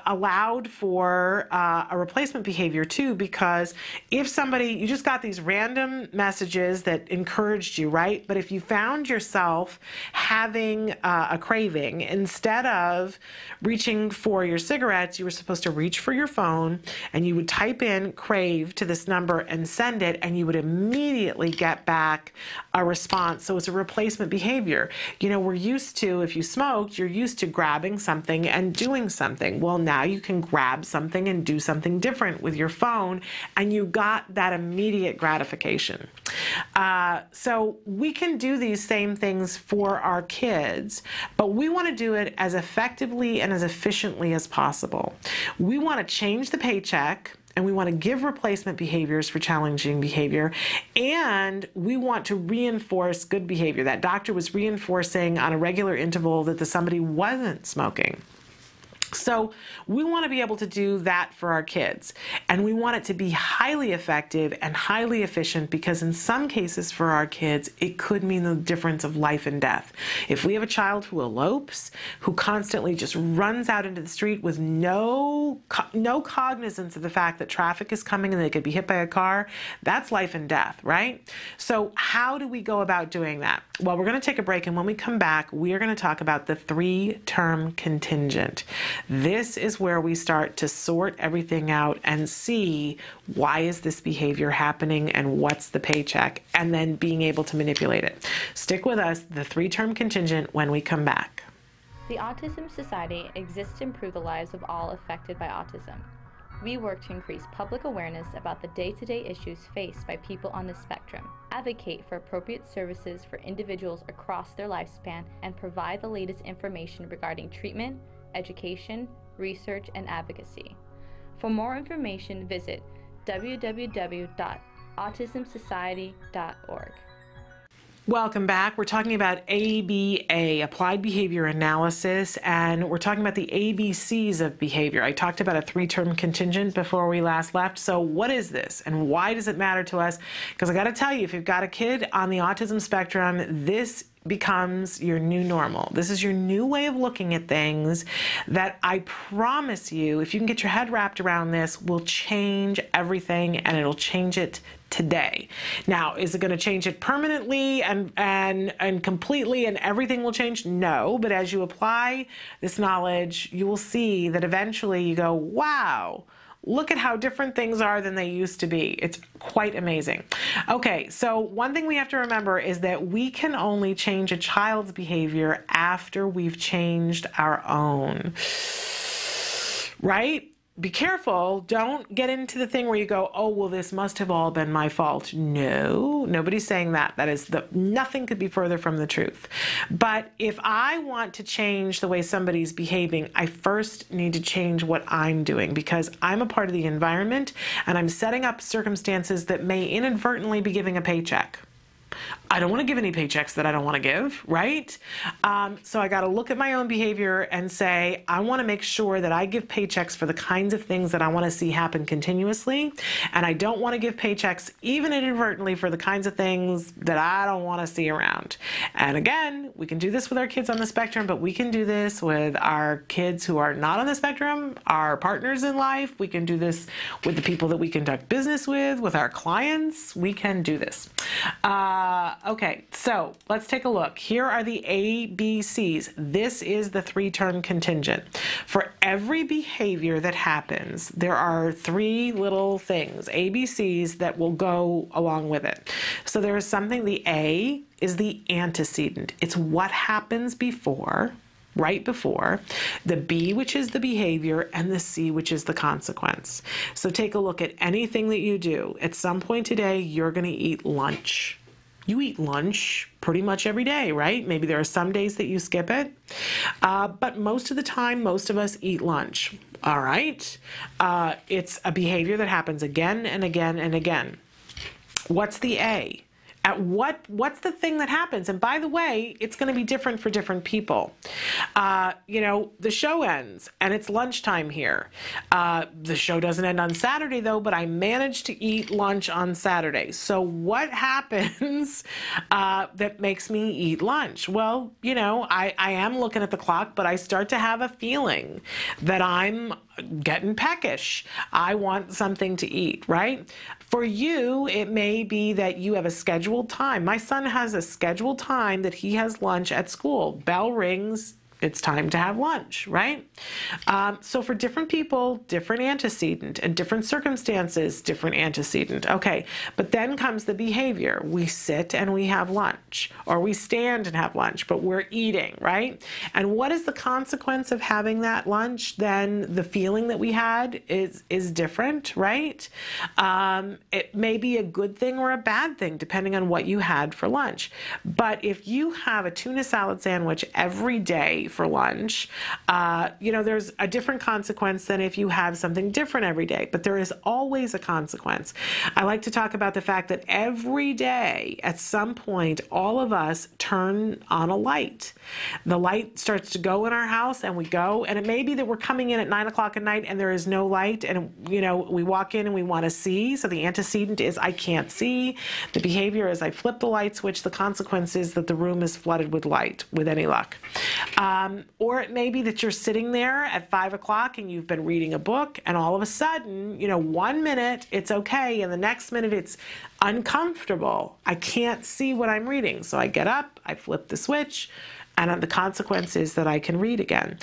allowed for a replacement behavior too, because if somebody, you just got these random messages that encouraged you, right? But if you found yourself having a craving, instead of reaching for your cigarettes, you were supposed to reach for your phone and you would type in crave to this number and send it, and you would immediately get back a response. So it's a replacement behavior. You know, we're used to, if you smoked, you're used to grabbing something and doing something. Well, now you can grab something and do something different with your phone, and you got that immediate gratification. So we can do these same things for our kids, but we want to do it as effectively and as efficiently as possible. We want to change the paycheck, and we want to give replacement behaviors for challenging behavior, and we want to reinforce good behavior. That doctor was reinforcing on a regular interval that somebody wasn't smoking. So we want to be able to do that for our kids, and we want it to be highly effective and highly efficient, because in some cases for our kids, it could mean the difference of life and death. If we have a child who elopes, who constantly just runs out into the street with no cognizance of the fact that traffic is coming and they could be hit by a car, that's life and death, right? So how do we go about doing that? Well, we're going to take a break, and when we come back, we are going to talk about the 3-term contingent. This is where we start to sort everything out and see, why is this behavior happening and what's the paycheck, and then being able to manipulate it. Stick with us, the 3-term contingent, when we come back. The Autism Society exists to improve the lives of all affected by autism. We work to increase public awareness about the day-to-day issues faced by people on the spectrum, advocate for appropriate services for individuals across their lifespan, and provide the latest information regarding treatment, education, research, and advocacy. For more information, visit www.autismsociety.org. Welcome back. We're talking about ABA, Applied Behavior Analysis, and we're talking about the ABCs of behavior. I talked about a 3-term contingent before we last left. So what is this, and why does it matter to us? Because I got to tell you, if you've got a kid on the autism spectrum, this becomes your new normal. This is your new way of looking at things that I promise you, if you can get your head wrapped around this, will change everything, and it'll change it today. Now, is it going to change it permanently and completely and everything will change? No, but as you apply this knowledge, you will see that eventually you go, wow, look at how different things are than they used to be. It's quite amazing. Okay, so one thing we have to remember is that we can only change a child's behavior after we've changed our own, right? Be careful. Don't get into the thing where you go, oh, well, this must have all been my fault. No, nobody's saying that. Nothing could be further from the truth. But if I want to change the way somebody's behaving, I first need to change what I'm doing, because I'm a part of the environment and I'm setting up circumstances that may inadvertently be giving a paycheck. I don't want to give any paychecks that I don't want to give, right? So I got to look at my own behavior and say, I want to make sure that I give paychecks for the kinds of things that I want to see happen continuously. And I don't want to give paychecks, even inadvertently, for the kinds of things that I don't want to see around. And again, we can do this with our kids on the spectrum, but we can do this with our kids who are not on the spectrum, our partners in life. We can do this with the people that we conduct business with our clients. We can do this. Okay, so let's take a look. Here are the ABCs. This is the three-term contingent. For every behavior that happens, there are three little things, ABCs, that will go along with it. So there is something, the A is the antecedent. It's what happens before, right before, the B, which is the behavior, and the C, which is the consequence. So take a look at anything that you do. At some point today, you're going to eat lunch. You eat lunch pretty much every day, right? Maybe there are some days that you skip it, but most of the time, most of us eat lunch, all right? It's a behavior that happens again and again and again. What's the A? What's the thing that happens? And by the way, it's going to be different for different people. The show ends and it's lunchtime here. The show doesn't end on Saturday though, but I managed to eat lunch on Saturday. So what happens that makes me eat lunch? Well, I am looking at the clock, but I start to have a feeling that I'm getting peckish. I want something to eat, right? For you, it may be that you have a scheduled time. My son has a scheduled time that he has lunch at school. Bell rings, it's time to have lunch, right? So for different people, different antecedent, and different circumstances, different antecedent. Okay, but then comes the behavior. We sit and we have lunch, or we stand and have lunch, but we're eating, right? And what is the consequence of having that lunch? Then the feeling that we had is different, right? It may be a good thing or a bad thing, depending on what you had for lunch. But if you have a tuna salad sandwich every day for lunch, there's a different consequence than if you have something different every day, but there is always a consequence. I like to talk about the fact that every day, at some point, all of us turn on a light. The light starts to go in our house and we go, and it may be that we're coming in at 9 o'clock at night and there is no light, and we walk in and we want to see. So the antecedent is I can't see. The behavior is I flip the light switch. The consequence is that the room is flooded with light, with any luck. Or it may be that you're sitting there at 5 o'clock and you've been reading a book, and all of a sudden, 1 minute it's okay, and the next minute it's uncomfortable. I can't see what I'm reading. So I get up, I flip the switch, and the consequence is that I can read again.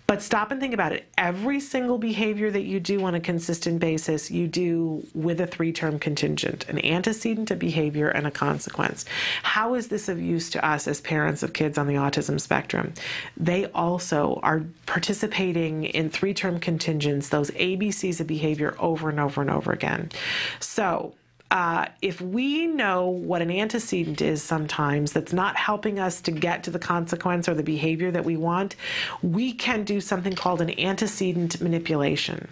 But stop and think about it. Every single behavior that you do on a consistent basis, you do with a three-term contingent, an antecedent, a behavior, and a consequence. How is this of use to us as parents of kids on the autism spectrum? They also are participating in three-term contingents, those ABCs of behavior, over and over and over again. So if we know what an antecedent is sometimes that's not helping us to get to the consequence or the behavior that we want, we can do something called an antecedent manipulation.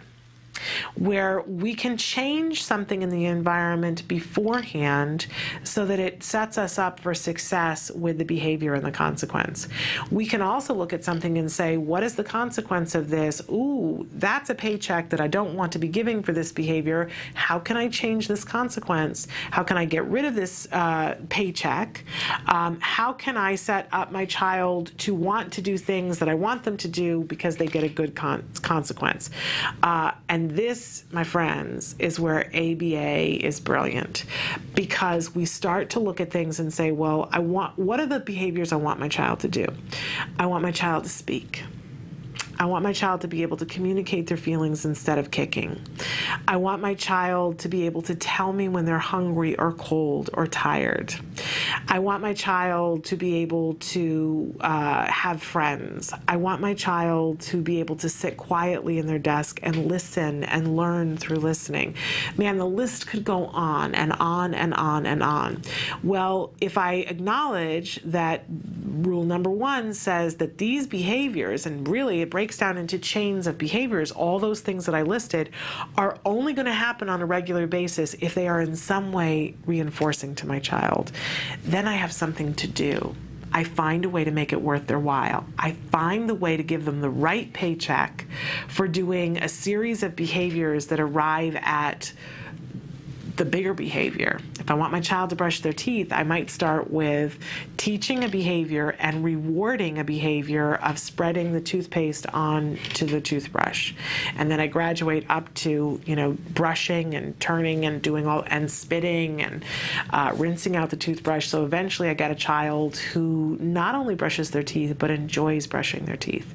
where we can change something in the environment beforehand so that it sets us up for success with the behavior and the consequence. We can also look at something and say, what is the consequence of this? Ooh, that's a paycheck that I don't want to be giving for this behavior. How can I change this consequence? How can I get rid of this paycheck? How can I set up my child to want to do things that I want them to do because they get a good consequence? And this, my friends, is where ABA is brilliant, because we start to look at things and say, well, what are the behaviors I want my child to do? I want my child to speak. I want my child to be able to communicate their feelings instead of kicking. I want my child to be able to tell me when they're hungry or cold or tired. I want my child to be able to have friends. I want my child to be able to sit quietly in their desk and listen and learn through listening. Man, the list could go on and on and on and on. Well, if I acknowledge that rule number 1 says that these behaviors, and really it breaks down into chains of behaviors, all those things that I listed are only going to happen on a regular basis if they are in some way reinforcing to my child. Then I have something to do. I find a way to make it worth their while. I find the way to give them the right paycheck for doing a series of behaviors that arrive at the bigger behavior. If I want my child to brush their teeth, I might start with teaching a behavior and rewarding a behavior of spreading the toothpaste onto the toothbrush. And then I graduate up to, brushing and turning and doing all, and spitting and rinsing out the toothbrush. So eventually I get a child who not only brushes their teeth, but enjoys brushing their teeth.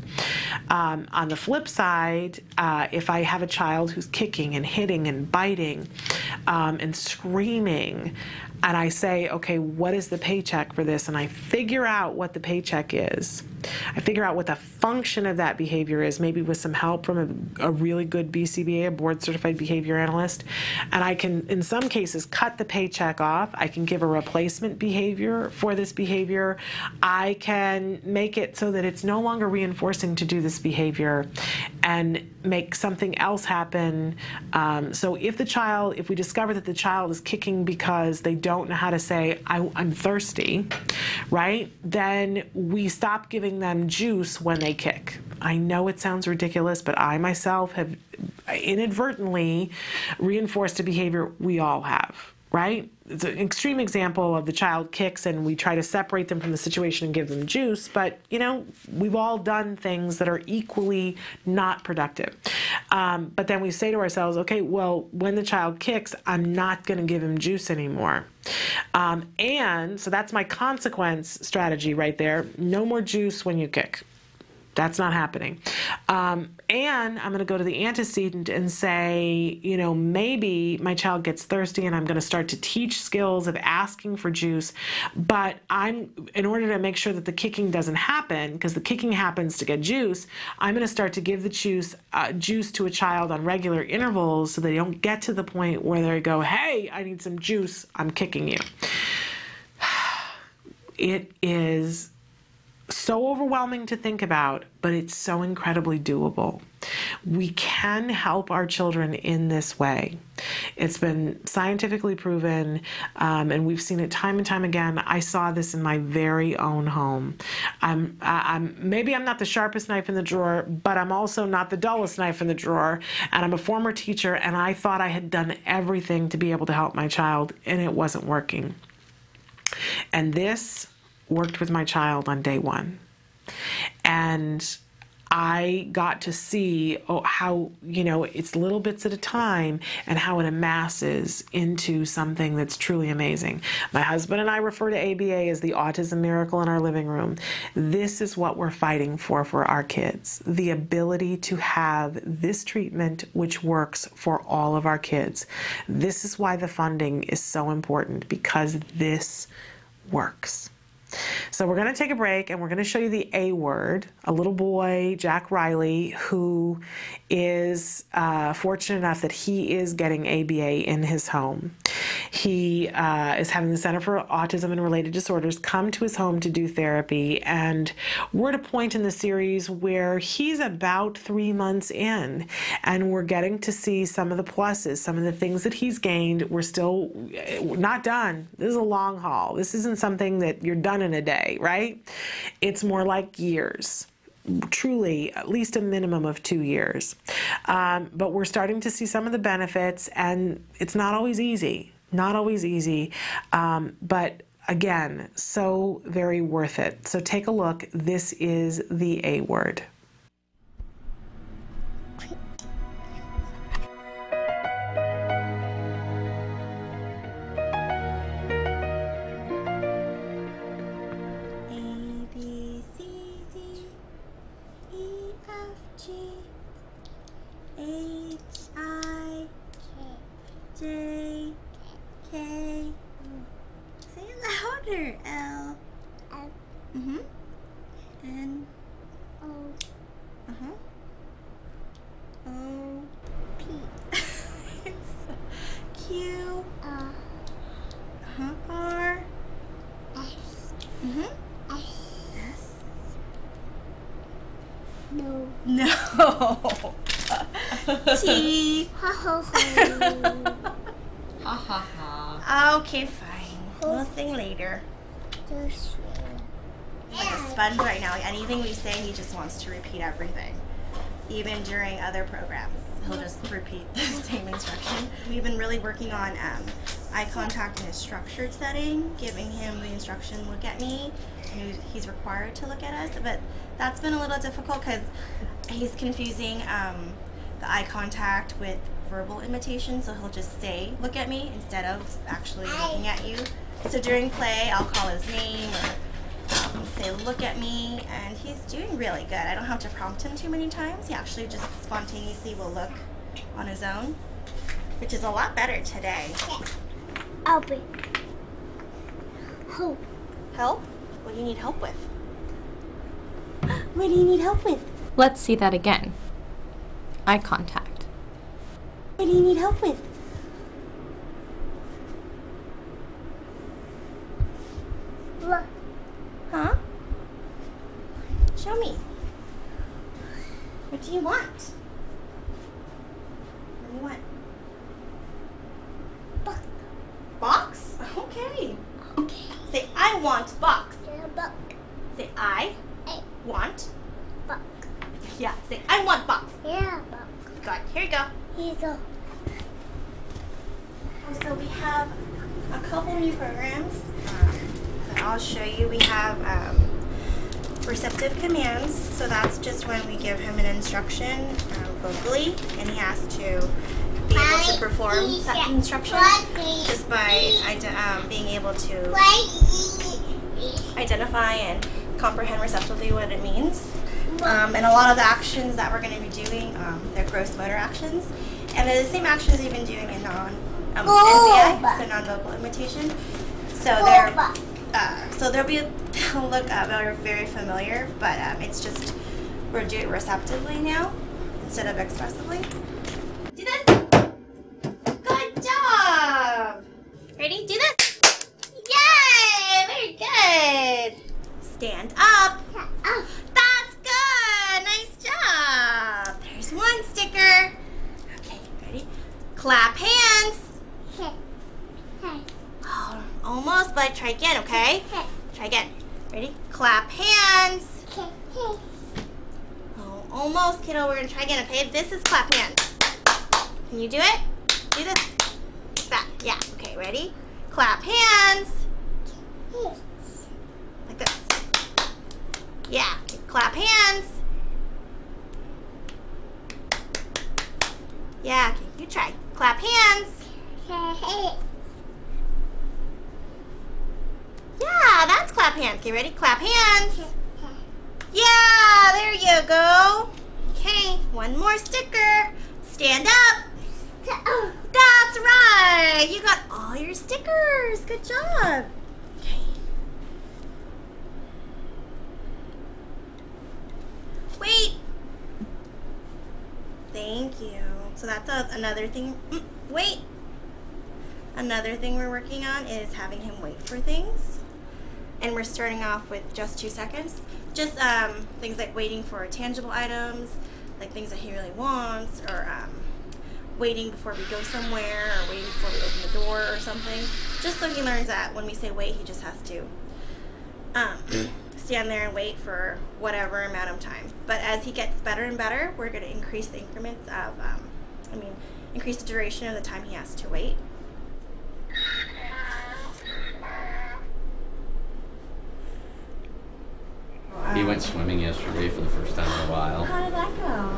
On the flip side, if I have a child who's kicking and hitting and biting, and screaming, and I say, okay, what is the paycheck for this? And I figure out what the paycheck is. I figure out what the function of that behavior is, maybe with some help from a really good BCBA, a board certified behavior analyst. And I can, in some cases, cut the paycheck off. I can give a replacement behavior for this behavior. I can make it so that it's no longer reinforcing to do this behavior and make something else happen. So if we discover that the child is kicking because they don't know how to say, I'm thirsty, right? Then we stop giving them juice when they kick. I know it sounds ridiculous, but I myself have inadvertently reinforced a behavior we all have, right? It's an extreme example of the child kicks and we try to separate them from the situation and give them juice, but we've all done things that are equally not productive. But then we say to ourselves, okay, well, when the child kicks, I'm not going to give him juice anymore. And so that's my consequence strategy right there. No more juice when you kick. That's not happening. And I'm going to go to the antecedent and say, maybe my child gets thirsty and I'm going to start to teach skills of asking for juice. But in order to make sure that the kicking doesn't happen, because the kicking happens to get juice, I'm going to start to give the juice to a child on regular intervals so they don't get to the point where they go, hey, I need some juice, I'm kicking you. It is so overwhelming to think about, but it's so incredibly doable. We can help our children in this way. It's been scientifically proven, and we've seen it time and time again. I saw this in my very own home. Maybe I'm not the sharpest knife in the drawer, but I'm also not the dullest knife in the drawer, and I'm a former teacher, and I thought I had done everything to be able to help my child, and it wasn't working. And this worked with my child on day 1. And I got to see how, it's little bits at a time and how it amasses into something that's truly amazing. My husband and I refer to ABA as the autism miracle in our living room. This is what we're fighting for our kids. The ability to have this treatment which works for all of our kids. This is why the funding is so important, because this works. So we're going to take a break and we're going to show you the A word, a little boy, Jack Riley, who is fortunate enough that he is getting ABA in his home. He is having the Center for Autism and Related Disorders come to his home to do therapy, and we're at a point in the series where he's about 3 months in, and we're getting to see some of the pluses, some of the things that he's gained. We're still not done. This is a long haul. This isn't something that you're done in a day, right? It's more like years. Truly, at least a minimum of 2 years. But we're starting to see some of the benefits, and it's not always easy. Not always easy, but again, so very worth it. So take a look. This is the A word. J, K. Say it louder. L. F. N. O. O. P. Q. R. S. S. No. No. T. Ha ha Ha ha ha. Okay, fine. We'll sing later. There's He's like a sponge right now. Anything we say, he just wants to repeat everything. Even during other programs, he'll just repeat the same instruction. We've been really working on eye contact in a structured setting, giving him the instruction, look at me. He's required to look at us, but that's been a little difficult because he's confusing the eye contact with verbal imitation, so he'll just say, look at me, instead of actually looking at you. So during play, I'll call his name or say, look at me, and he's doing really good. I don't have to prompt him too many times. He actually just spontaneously will look on his own, which is a lot better today. Help. Help. Help? What do you need help with? What do you need help with? Let's see that again. Eye contact. What do you need help with? Look. Huh? Show me. What do you want? What do you want? Box. Box? Okay. Say, I want box. Box. Say, I want box. Yeah, say, I want box. Yeah, box. Good. Here you go. Here you go. So we have a couple new programs that I'll show you. We have receptive commands, so that's just when we give him an instruction vocally, and he has to be able to perform that instruction just by being able to identify and comprehend receptively what it means. And a lot of the actions that we're going to be doing, they're gross motor actions, and they're the same actions we've been doing in NVI, so non-vocal imitation. So there'll be a look very familiar, but it's just we're doing it receptively now instead of expressively. Do this. Good job. Ready? Do this. Yay! Very good. Stand up. That's good. Nice job. There's one sticker. Okay, ready? Clap hands. Oh, almost, but try again, okay? Try again. Ready? Clap hands. Oh, almost, kiddo. We're gonna try again, okay? This is clap hands. Can you do it? Do this. Like that. Yeah. Okay, ready? Clap hands. Like this. Yeah. Okay, clap hands. Yeah, okay, you try. Clap hands. Yeah, that's clap hands. Okay, ready? Clap hands. Yeah, there you go. Okay, one more sticker. Stand up. That's right. You got all your stickers. Good job. Okay. Wait! Thank you. So that's another thing. Wait! Another thing we're working on is having him wait for things. And we're starting off with just 2 seconds. Just things like waiting for tangible items, like things that he really wants, or waiting before we go somewhere, or waiting before we open the door or something. Just so he learns that when we say wait, he just has to stand there and wait for whatever amount of time. But as he gets better and better, we're going to increase the increments of, increase the duration of the time he has to wait. He went swimming yesterday for the first time in a while. How did that go?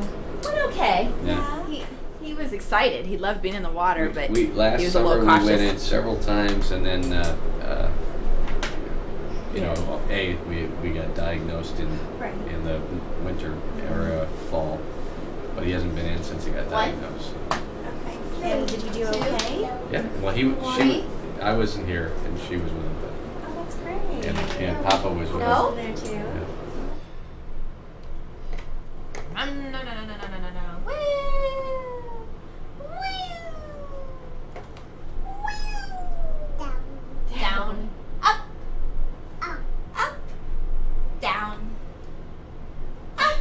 Went okay. Yeah. He was excited. He loved being in the water, but Last he was summer a little cautious. we went in several times, and then we got diagnosed in the winter or fall, but he hasn't been in since he got diagnosed. Okay. And did he do okay? Yeah. Well, I wasn't here, and she was with him. But, oh, that's great. And Papa was with him. No? There too. Yeah. No. Down. Up. Up. Down. Up.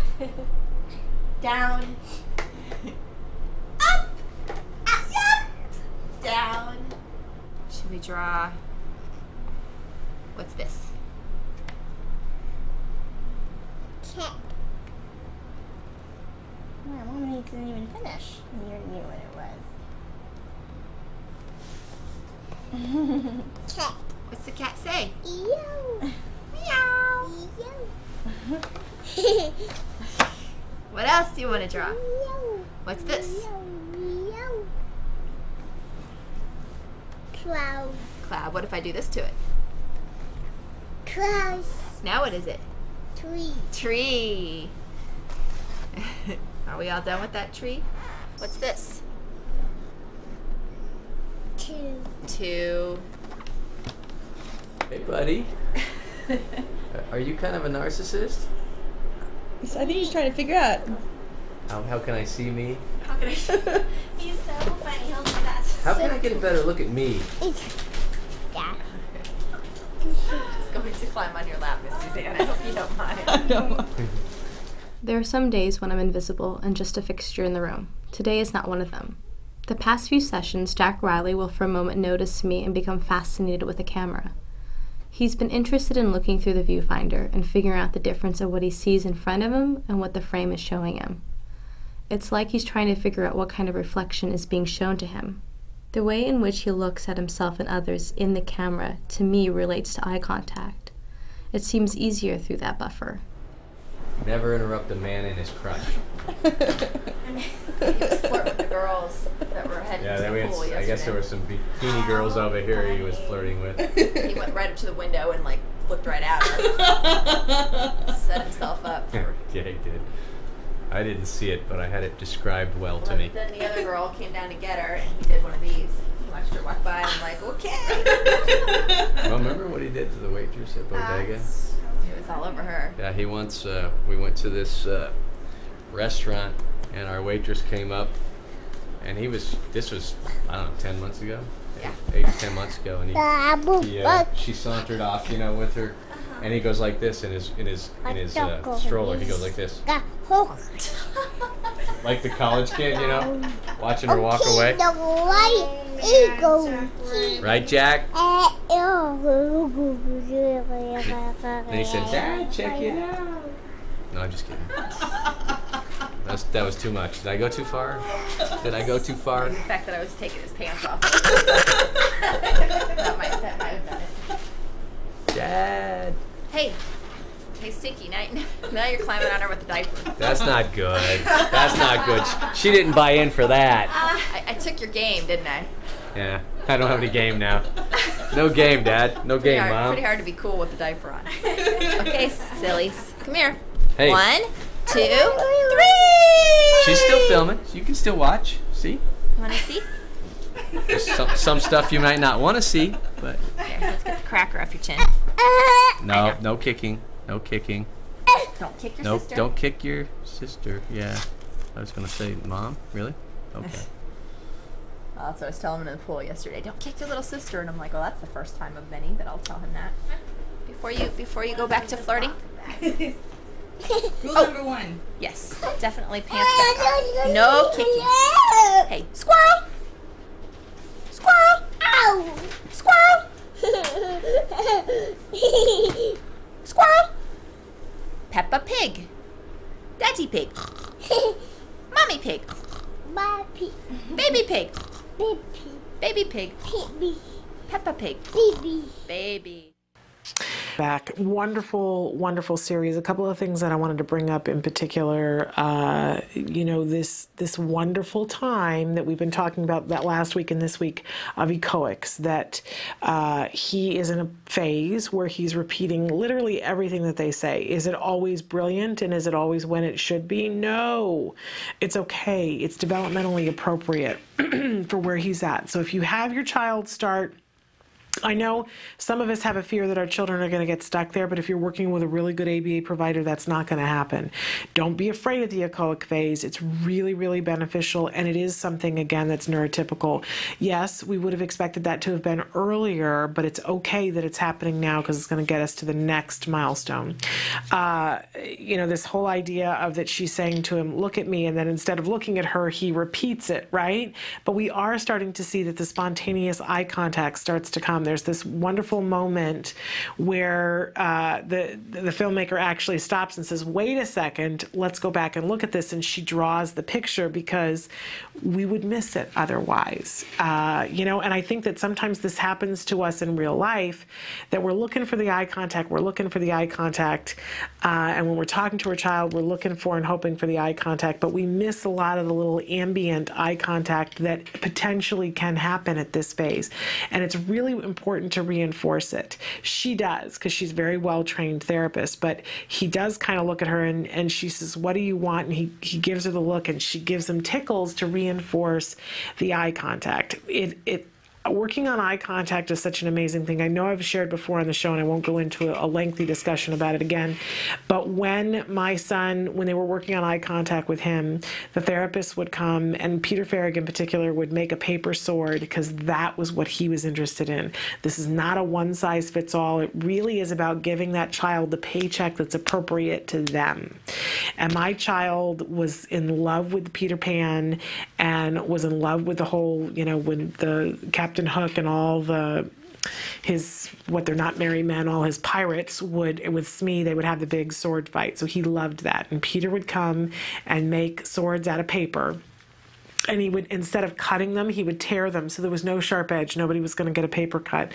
Down. Up. Down. Should we draw? What's this? Cat. Well, Mom didn't even finish. And you already knew what it was. Cat. What's the cat say? Meow. Meow. What else do you want to draw? What's this? Meow. Cloud. Cloud. What if I do this to it? Cloud. Now what is it? Tree. Tree. Are we all done with that tree? What's this? Two. Hey, buddy. Are you kind of a narcissist? I think he's trying to figure out. How can I see me? How can I? He's so funny. He'll do that. How can I get a better look at me? Yeah. Just going to climb on your lap, Miss Suzanne. I hope you don't mind. I don't mind. There are some days when I'm invisible and just a fixture in the room. Today is not one of them. The past few sessions, Jack Riley will for a moment notice me and become fascinated with a camera. He's been interested in looking through the viewfinder and figuring out the difference of what he sees in front of him and what the frame is showing him. It's like he's trying to figure out what kind of reflection is being shown to him. The way in which he looks at himself and others in the camera, to me, relates to eye contact. It seems easier through that buffer. Never interrupt a man in his crush. He was flirting with the girls that were heading to the pool yesterday. I guess there were some bikini girls over here he was flirting with. He went right up to the window and looked right at her. Set himself up. Yeah, he did. I didn't see it, but I had it described well to me. Then the other girl came down to get her, and he did one of these. He watched her walk by, and I'm like, okay. Well, remember what he did to the waitress at Bodega? It was all over her. Yeah, he once, we went to this restaurant, and our waitress came up, and this was, I don't know, 10 months ago? Yeah. 8 to 10 months ago, and she sauntered off, with her, and he goes like this in his stroller. He goes like this. Like the college kid, watching her walk away. Right, Jack? And he said, Dad, check it out. No, I'm just kidding. That was too much. Did I go too far? Did I go too far? The fact that I was taking his pants off. that might have done it. Dad. Hey, Stinky, now you're climbing on her with a diaper. That's not good. That's not good. She didn't buy in for that. I took your game, didn't I? Yeah, I don't have any game now. No game, Dad. No game, Mom. Pretty hard to be cool with the diaper on. Okay, sillies. Come here. Hey. 1, 2, 3! She's still filming. You can still watch. See? You want to see? There's some stuff you might not want to see, but... Here, let's get the cracker off your chin. No kicking. No kicking. Don't kick your Nope, sister. don't kick your sister. Yeah. I was going to say, Mom? Really? Okay. That's what I was telling him in the pool yesterday. Don't kick your little sister. And I'm like, well, that's the first time of many that I'll tell him that. Before you go back to flirting. Rule number 1. Yes, definitely pants back on. No kicking. Hey, squirrel! Squirrel! Ow! Squirrel! Squirrel! Peppa Pig. Daddy Pig. Mommy Pig. Baby. Baby Pig. Baby. Baby Pig. Baby. Peppa Pig. Baby. Baby. Back. Wonderful, wonderful series. A couple of things that I wanted to bring up in particular. This wonderful time that we've been talking about that last week and this week of echoics, that he is in a phase where he's repeating literally everything that they say. Is it always brilliant, and is it always when it should be? No. It's okay. It's developmentally appropriate for where he's at. So if you have your child start, I know some of us have a fear that our children are going to get stuck there, but if you're working with a really good ABA provider, that's not going to happen. Don't be afraid of the echoic phase. It's really, really beneficial, and it is something, again, that's neurotypical. Yes, we would have expected that to have been earlier, but it's okay that it's happening now because it's going to get us to the next milestone. This whole idea of that she's saying to him, look at me, and then instead of looking at her, he repeats it, right? But we are starting to see that the spontaneous eye contact starts to come. There's this wonderful moment where the filmmaker actually stops and says, wait a second, let's go back and look at this. And she draws the picture because we would miss it otherwise. And I think that sometimes this happens to us in real life, that we're looking for the eye contact, and when we're talking to our child, we're looking for and hoping for the eye contact, but we miss a lot of the little ambient eye contact that potentially can happen at this phase. And it's really important to reinforce it. She does, because she's a very well-trained therapist, but he does kind of look at her and she says, what do you want? And he gives her the look, and she gives him tickles to reinforce the eye contact. Working on eye contact is such an amazing thing. I know I've shared before on the show, and I won't go into a lengthy discussion about it again, but when my son, when they were working on eye contact with him, the therapist would come, and Peter Farrig in particular would make a paper sword because that was what he was interested in. This is not a one-size-fits-all. It really is about giving that child the paycheck that's appropriate to them. And my child was in love with Peter Pan and was in love with the whole, when the Captain Hook and all they're not merry men, all his pirates with Smee, they would have the big sword fight. So he loved that. And Peter would come and make swords out of paper. And he would, instead of cutting them, he would tear them. So there was no sharp edge. Nobody was going to get a paper cut.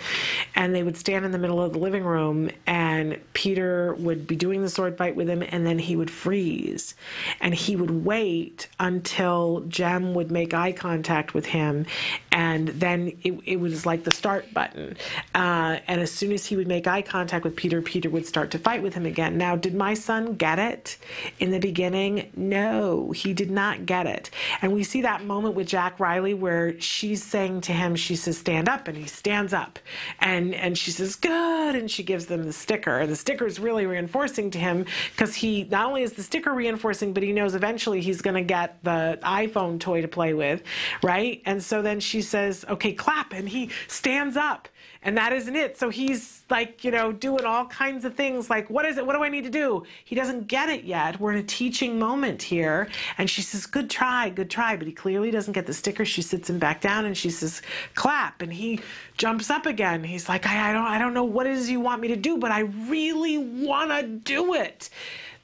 And they would stand in the middle of the living room, and Peter would be doing the sword fight with him, and then he would freeze. And he would wait until Jem would make eye contact with him, and then it was like the start button. And as soon as he would make eye contact with Peter, Peter would start to fight with him again. Now, did my son get it in the beginning? No, he did not get it. And we see that moment with Jack Riley where she's saying to him, she says, stand up, and he stands up. And she says, good, and she gives them the sticker. And the sticker is really reinforcing to him because he, not only is the sticker reinforcing, but he knows eventually he's going to get the iPhone toy to play with, right? And so then she says, okay, clap, and he stands up. And that isn't it. So he's like, doing all kinds of things like, what is it? What do I need to do? He doesn't get it yet. We're in a teaching moment here. And she says, good try, good try. But he clearly doesn't get the sticker. She sits him back down and she says, clap. And he jumps up again. He's like, I don't know what it is you want me to do, but I really want to do it.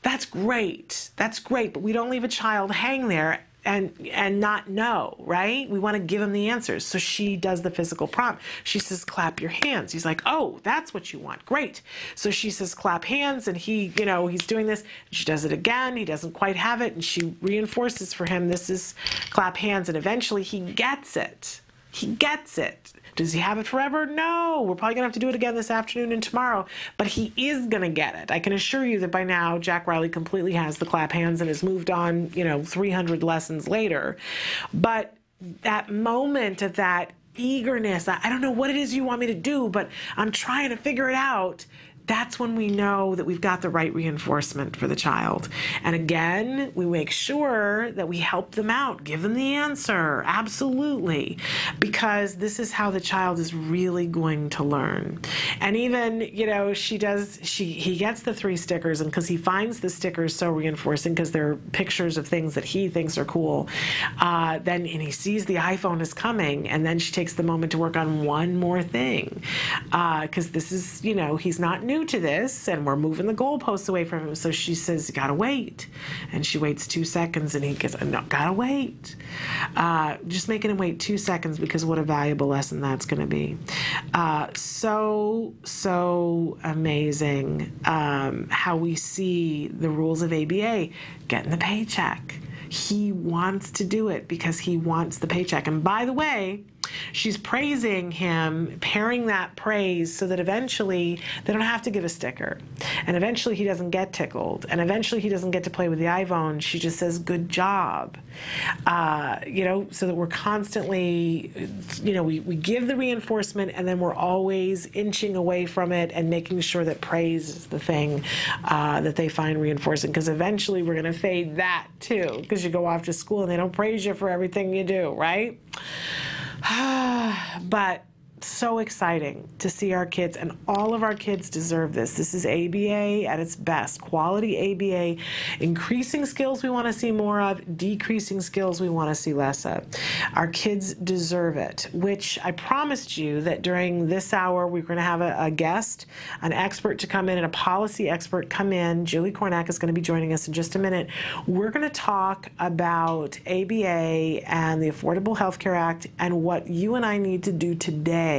That's great. That's great. But we don't leave a child hang there and not know, right? We want to give him the answers. So she does the physical prompt. She says, clap your hands. He's like, oh, that's what you want. Great. So she says, clap hands, and he, he's doing this. She does it again. He doesn't quite have it, and she reinforces for him, this is clap hands, and eventually he gets it. He gets it. Does he have it forever? No. We're probably going to have to do it again this afternoon and tomorrow, but he is going to get it. I can assure you that by now, Jack Riley completely has the clap hands and has moved on, 300 lessons later. But that moment of that eagerness, I don't know what it is you want me to do, but I'm trying to figure it out. that's when we know that we've got the right reinforcement for the child. And again, we make sure that we help them out, give them the answer, absolutely, because this is how the child is really going to learn. And even, you know, he gets the 3 stickers, and because he finds the stickers so reinforcing because they're pictures of things that he thinks are cool, and he sees the iPhone is coming, and then she takes the moment to work on one more thing, because this is, you know, he's not new to this, and we're moving the goalposts away from him. So she says, you gotta wait, and she waits 2 seconds, and he gets, no, gotta wait. Just making him wait 2 seconds, because what a valuable lesson that's going to be. So amazing how we see the rules of ABA, getting the paycheck. He wants to do it because he wants the paycheck. And by the way, she's praising him, pairing that praise so that eventually they don't have to give a sticker. And eventually he doesn't get tickled. And eventually he doesn't get to play with the iPhone. She just says, good job. You know, so that we're constantly, you know, we give the reinforcement, and then we're always inching away from it and making sure that praise is the thing that they find reinforcing. Because eventually we're going to fade that too, because you go off to school and they don't praise you for everything you do, right? But so exciting to see our kids, and all of our kids deserve this. This is ABA at its best. Quality ABA, increasing skills we want to see more of, decreasing skills we want to see less of. Our kids deserve it, which I promised you that during this hour we're going to have a guest, an expert to come in, and a policy expert come in. Julie Cornack is going to be joining us in just a minute. We're going to talk about ABA and the Affordable Health Care Act and what you and I need to do today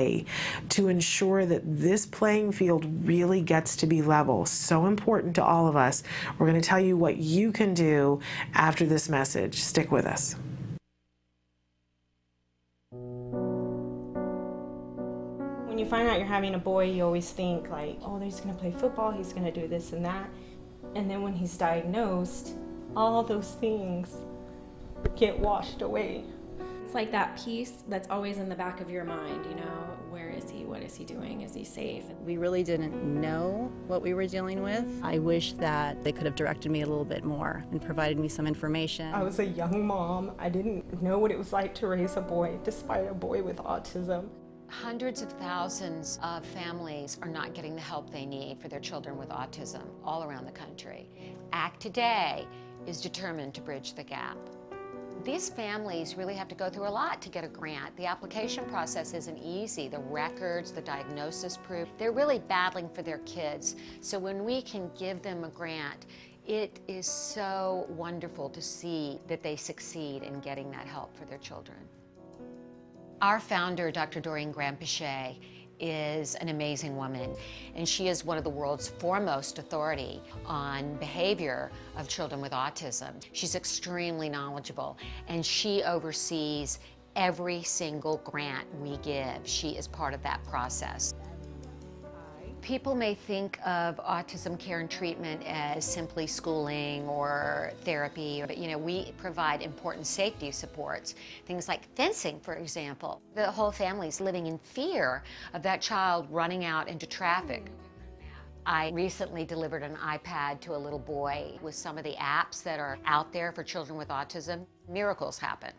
to ensure that this playing field really gets to be level. So important to all of us. We're going to tell you what you can do after this message. Stick with us. When you find out you're having a boy, you always think like, oh, he's going to play football, he's going to do this and that. And then when he's diagnosed, all those things get washed away. It's like that piece that's always in the back of your mind, you know, where is he, what is he doing, is he safe? We really didn't know what we were dealing with. I wish that they could have directed me a little bit more and provided me some information. I was a young mom. I didn't know what it was like to raise a boy, despite a boy with autism. Hundreds of thousands of families are not getting the help they need for their children with autism all around the country. ACT Today is determined to bridge the gap. These families really have to go through a lot to get a grant. The application process isn't easy. The records, the diagnosis proof, they're really battling for their kids. So when we can give them a grant, it is so wonderful to see that they succeed in getting that help for their children. Our founder, Dr. Doreen Graham-Pichet, is an amazing woman, and she is one of the world's foremost authority on behavior of children with autism. She's extremely knowledgeable, and she oversees every single grant we give. She is part of that process. People may think of autism care and treatment as simply schooling or therapy, but you know, we provide important safety supports, things like fencing, for example. The whole family's living in fear of that child running out into traffic. I recently delivered an iPad to a little boy with some of the apps that are out there for children with autism. Miracles happen.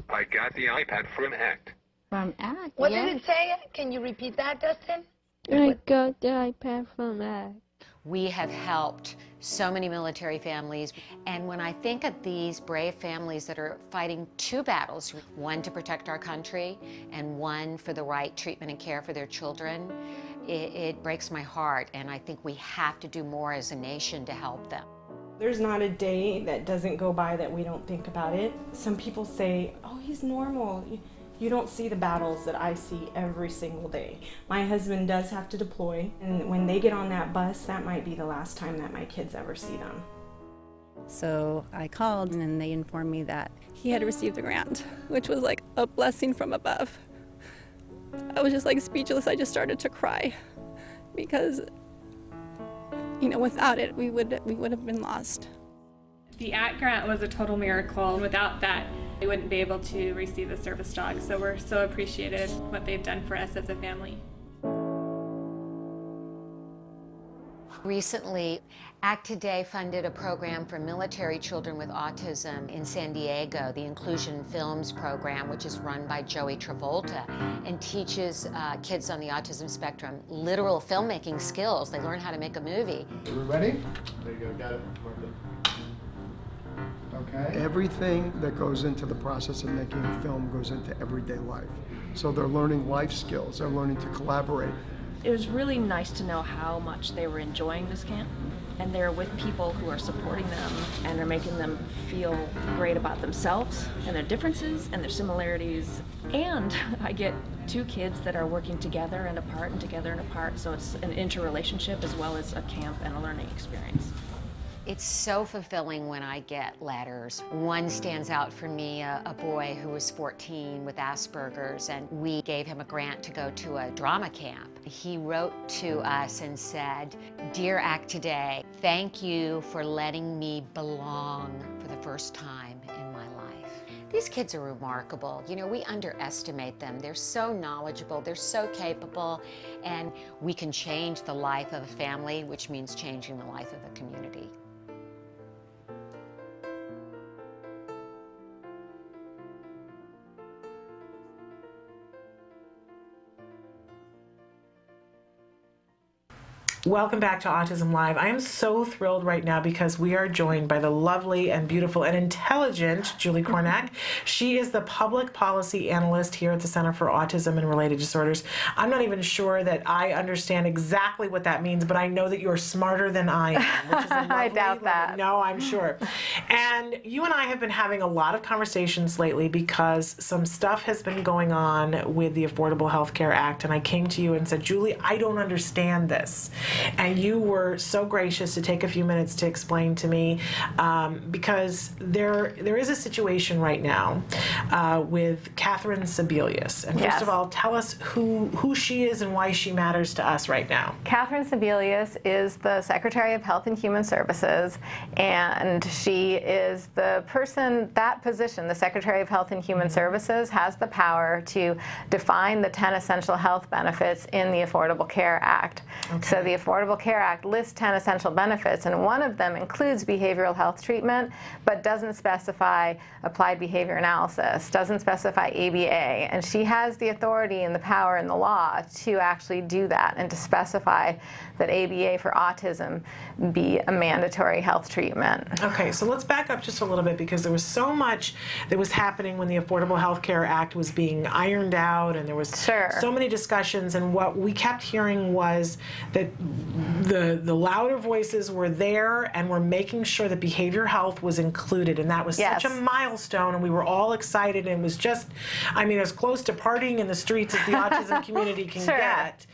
I got the iPad from ACT. From ACT? What yeah. did it say? Can you repeat that, Dustin? I got the iPad from ACT. We have helped so many military families, and when I think of these brave families that are fighting 2 battles, one to protect our country and one for the right treatment and care for their children, it breaks my heart, and I think we have to do more as a nation to help them. There's not a day that doesn't go by that we don't think about it. Some people say, oh, he's normal. You don't see the battles that I see every single day. My husband does have to deploy, and when they get on that bus, that might be the last time that my kids ever see them. So I called, and they informed me that he had received a grant, which was like a blessing from above. I was just like speechless. I just started to cry because, you know, without it, we would have been lost. The ACT grant was a total miracle, and without that, we wouldn't be able to receive the service dog. So we're so appreciative what they've done for us as a family. Recently, ACT Today funded a program for military children with autism in San Diego, the Inclusion Films program, which is run by Joey Travolta, and teaches kids on the autism spectrum literal filmmaking skills. They learn how to make a movie. Are we ready? There you go, got it. Okay. Everything that goes into the process of making a film goes into everyday life. So they're learning life skills, they're learning to collaborate. It was really nice to know how much they were enjoying this camp, and they're with people who are supporting them and are making them feel great about themselves and their differences and their similarities. And I get two kids that are working together and apart and together and apart, so it's an interrelationship as well as a camp and a learning experience. It's so fulfilling when I get letters. One stands out for me, a boy who was 14 with Asperger's, and we gave him a grant to go to a drama camp. He wrote to us and said, "Dear ACT Today, thank you for letting me belong for the first time in my life." These kids are remarkable. You know, we underestimate them. They're so knowledgeable, they're so capable, and we can change the life of a family, which means changing the life of a community. Welcome back to Autism Live. I am so thrilled right now because we are joined by the lovely and beautiful and intelligent Julie Cornack. She is the public policy analyst here at the Center for Autism and Related Disorders. I'm not even sure that I understand exactly what that means, but I know that you're smarter than I am, which is a lovely, I doubt that. No, I'm sure. And you and I have been having a lot of conversations lately because some stuff has been going on with the Affordable Health Care Act, and I came to you and said, Julie, I don't understand this. And you were so gracious to take a few minutes to explain to me, because there is a situation right now with Catherine Sebelius. And first of all, tell us who she is and why she matters to us right now. Catherine Sebelius is the Secretary of Health and Human Services, and she is the person, that position, the Secretary of Health and Human Services, has the power to define the 10 essential health benefits in the Affordable Care Act. Okay. So the Affordable Care Act lists 10 essential benefits, and one of them includes behavioral health treatment, but doesn't specify applied behavior analysis, doesn't specify ABA, and she has the authority and the power in the law to actually do that and to specify that ABA for autism be a mandatory health treatment. Okay, so let's back up just a little bit, because there was so much that was happening when the Affordable Health Care Act was being ironed out, and there was so many discussions, and what we kept hearing was that the louder voices were there and were making sure that behavior health was included, and that was such a milestone, and we were all excited, and it was just, I mean, as close to partying in the streets as the autism community can get.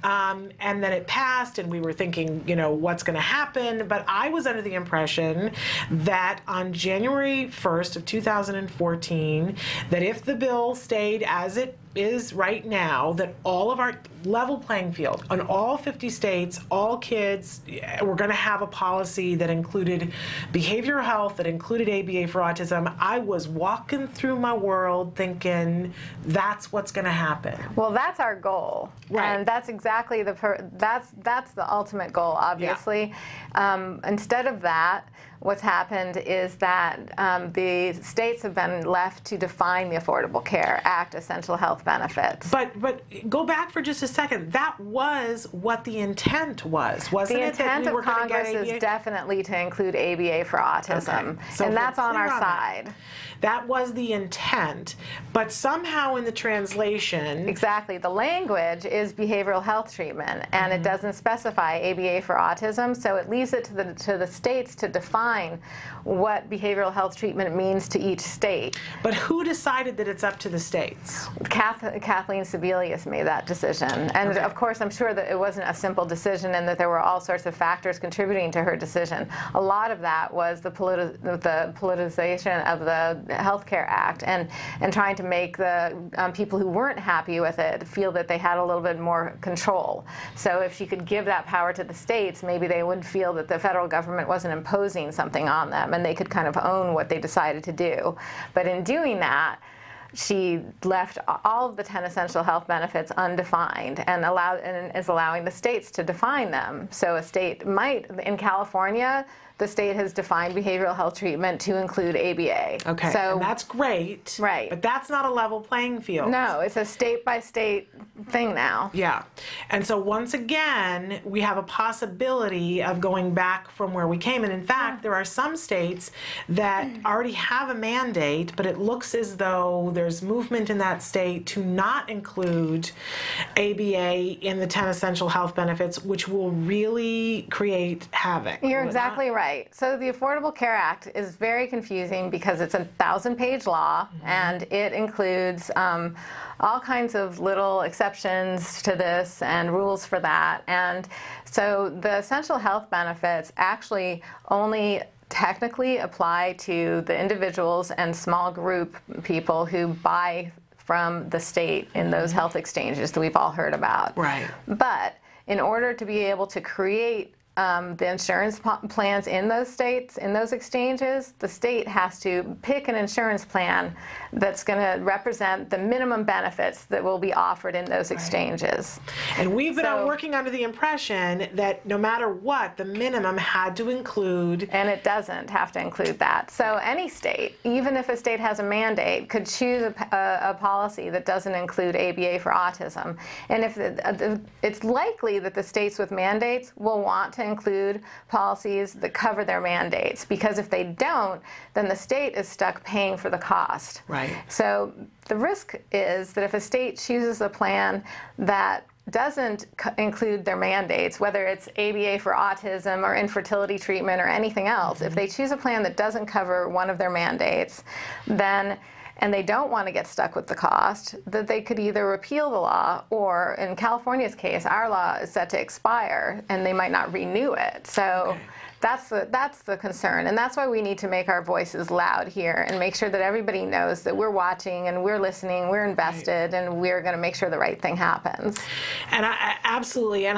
And then it passed, and we were thinking, you know, what's going to happen? But I was under the impression that on January 1st of 2014, that if the bill stayed as it is right now, that all of our level playing field on all 50 states, all kids, were going to have a policy that included behavioral health, that included ABA for autism. I was walking through my world thinking that's what's going to happen. Well, that's our goal, and that's exactly that's the ultimate goal, obviously. Instead of that, what's happened is that the states have been left to define the Affordable Care Act essential health benefits. But go back for just a second. That was what the intent was, wasn't it? The intent of Congress is definitely to include ABA for autism, okay. So and that's on our side. That was the intent, but somehow in the translation... Exactly. The language is behavioral health treatment, and it doesn't specify ABA for autism, so it leaves it to the states to define what behavioral health treatment means to each state. But who decided that it's up to the states? Kathleen Sebelius made that decision. And of course, I'm sure that it wasn't a simple decision and that there were all sorts of factors contributing to her decision. A lot of that was the politicization of the Health Care Act and trying to make the people who weren't happy with it feel that they had a little bit more control. So if she could give that power to the states, maybe they would feel that the federal government wasn't imposing something on them and they could kind of own what they decided to do. But in doing that, she left all of the 10 essential health benefits undefined and is allowing the states to define them. So a state might, in California, the state has defined behavioral health treatment to include ABA. Okay, so, and that's great. Right. But that's not a level playing field. No, it's a state-by-state thing now. Yeah. And so once again, we have a possibility of going back from where we came. And in fact, there are some states that already have a mandate, but it looks as though there's movement in that state to not include ABA in the 10 essential health benefits, which will really create havoc. You're exactly right. So the Affordable Care Act is very confusing because it's a 1,000-page law, and it includes all kinds of little exceptions to this and rules for that. And so the essential health benefits actually only technically apply to the individuals and small group people who buy from the state in those health exchanges that we've all heard about. Right. But in order to be able to create the insurance plans in those states, in those exchanges, the state has to pick an insurance plan that's going to represent the minimum benefits that will be offered in those exchanges. And we've been working under the impression that no matter what, the minimum had to include... And it doesn't have to include that. So any state, even if a state has a mandate, could choose a policy that doesn't include ABA for autism. And if it's likely that the states with mandates will want to include policies that cover their mandates, because if they don't, then the state is stuck paying for the cost. Right. So the risk is that if a state chooses a plan that doesn't include their mandates, whether it's ABA for autism or infertility treatment or anything else, if they choose a plan that doesn't cover one of their mandates, then and they don't want to get stuck with the cost, that they could either repeal the law, or in California's case, our law is set to expire and they might not renew it. So that's the concern, and that's why we need to make our voices loud here and make sure that everybody knows that we're watching and we're listening, we're invested, and we're going to make sure the right thing happens. And absolutely, and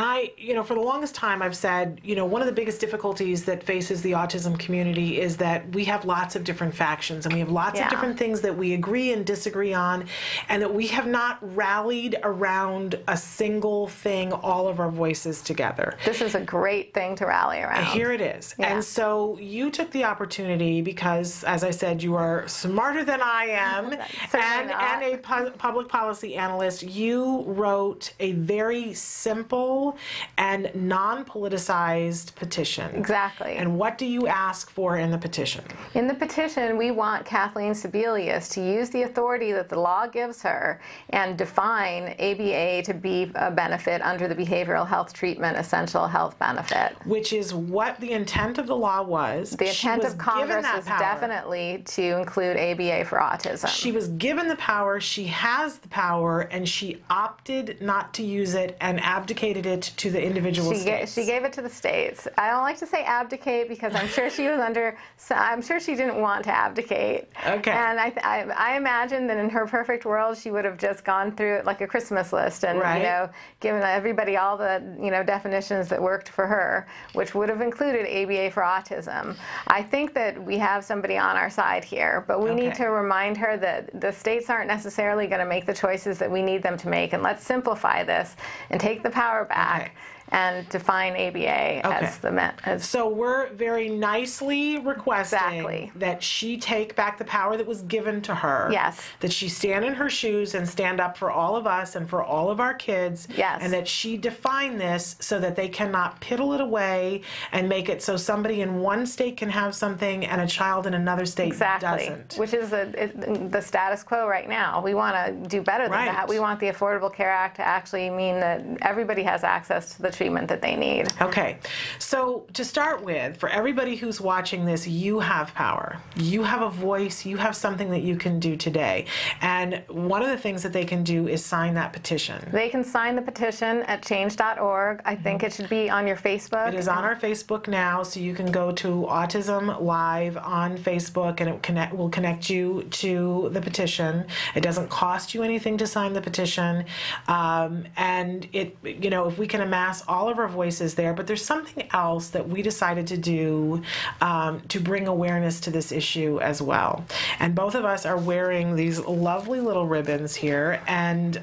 for the longest time I've said, one of the biggest difficulties that faces the autism community is that we have lots of different factions and we have lots of different things that we agree and disagree on, and that we have not rallied around a single thing, all of our voices together. This is a great thing to rally around. Here it is. Yeah. And so you took the opportunity because, as I said, you are smarter than I am and a public policy analyst. You wrote a very simple and non-politicized petition. Exactly. And what do you ask for in the petition? In the petition, we want Kathleen Sebelius to use the authority that the law gives her and define ABA to be a benefit under the behavioral health treatment essential health benefit. Which is what the intent of the law was. The intent of Congress was definitely to include ABA for autism. She was given the power, she has the power, and she opted not to use it and abdicated it to the individual states. She gave it to the states. I don't like to say abdicate because I'm sure she was I'm sure she didn't want to abdicate. Okay. And I imagine that in her perfect world, she would have just gone through it like a Christmas list and, given everybody all the, definitions that worked for her, which would have included ABA for autism. I think that we have somebody on our side here, but we need to remind her that the states aren't necessarily going to make the choices that we need them to make, and let's simplify this and take the power back. And define ABA as So we're very nicely requesting that she take back the power that was given to her. Yes. That she stand in her shoes and stand up for all of us and for all of our kids. Yes. And that she define this so that they cannot piddle it away and make it so somebody in one state can have something and a child in another state doesn't. Which is the status quo right now. We want to do better than that. We want the Affordable Care Act to actually mean that everybody has access to the treatment that they need. Okay, so to start with, for everybody who's watching this, you have power. You have a voice. You have something that you can do today. And one of the things that they can do is sign that petition. They can sign the petition at change.org. I think it should be on your Facebook. It is on our Facebook now, so you can go to Autism Live on Facebook, and it will connect you to the petition. It doesn't cost you anything to sign the petition. And if we can amass all of our voices there, but there's something else that we decided to do to bring awareness to this issue as well. And both of us are wearing these lovely little ribbons here. And,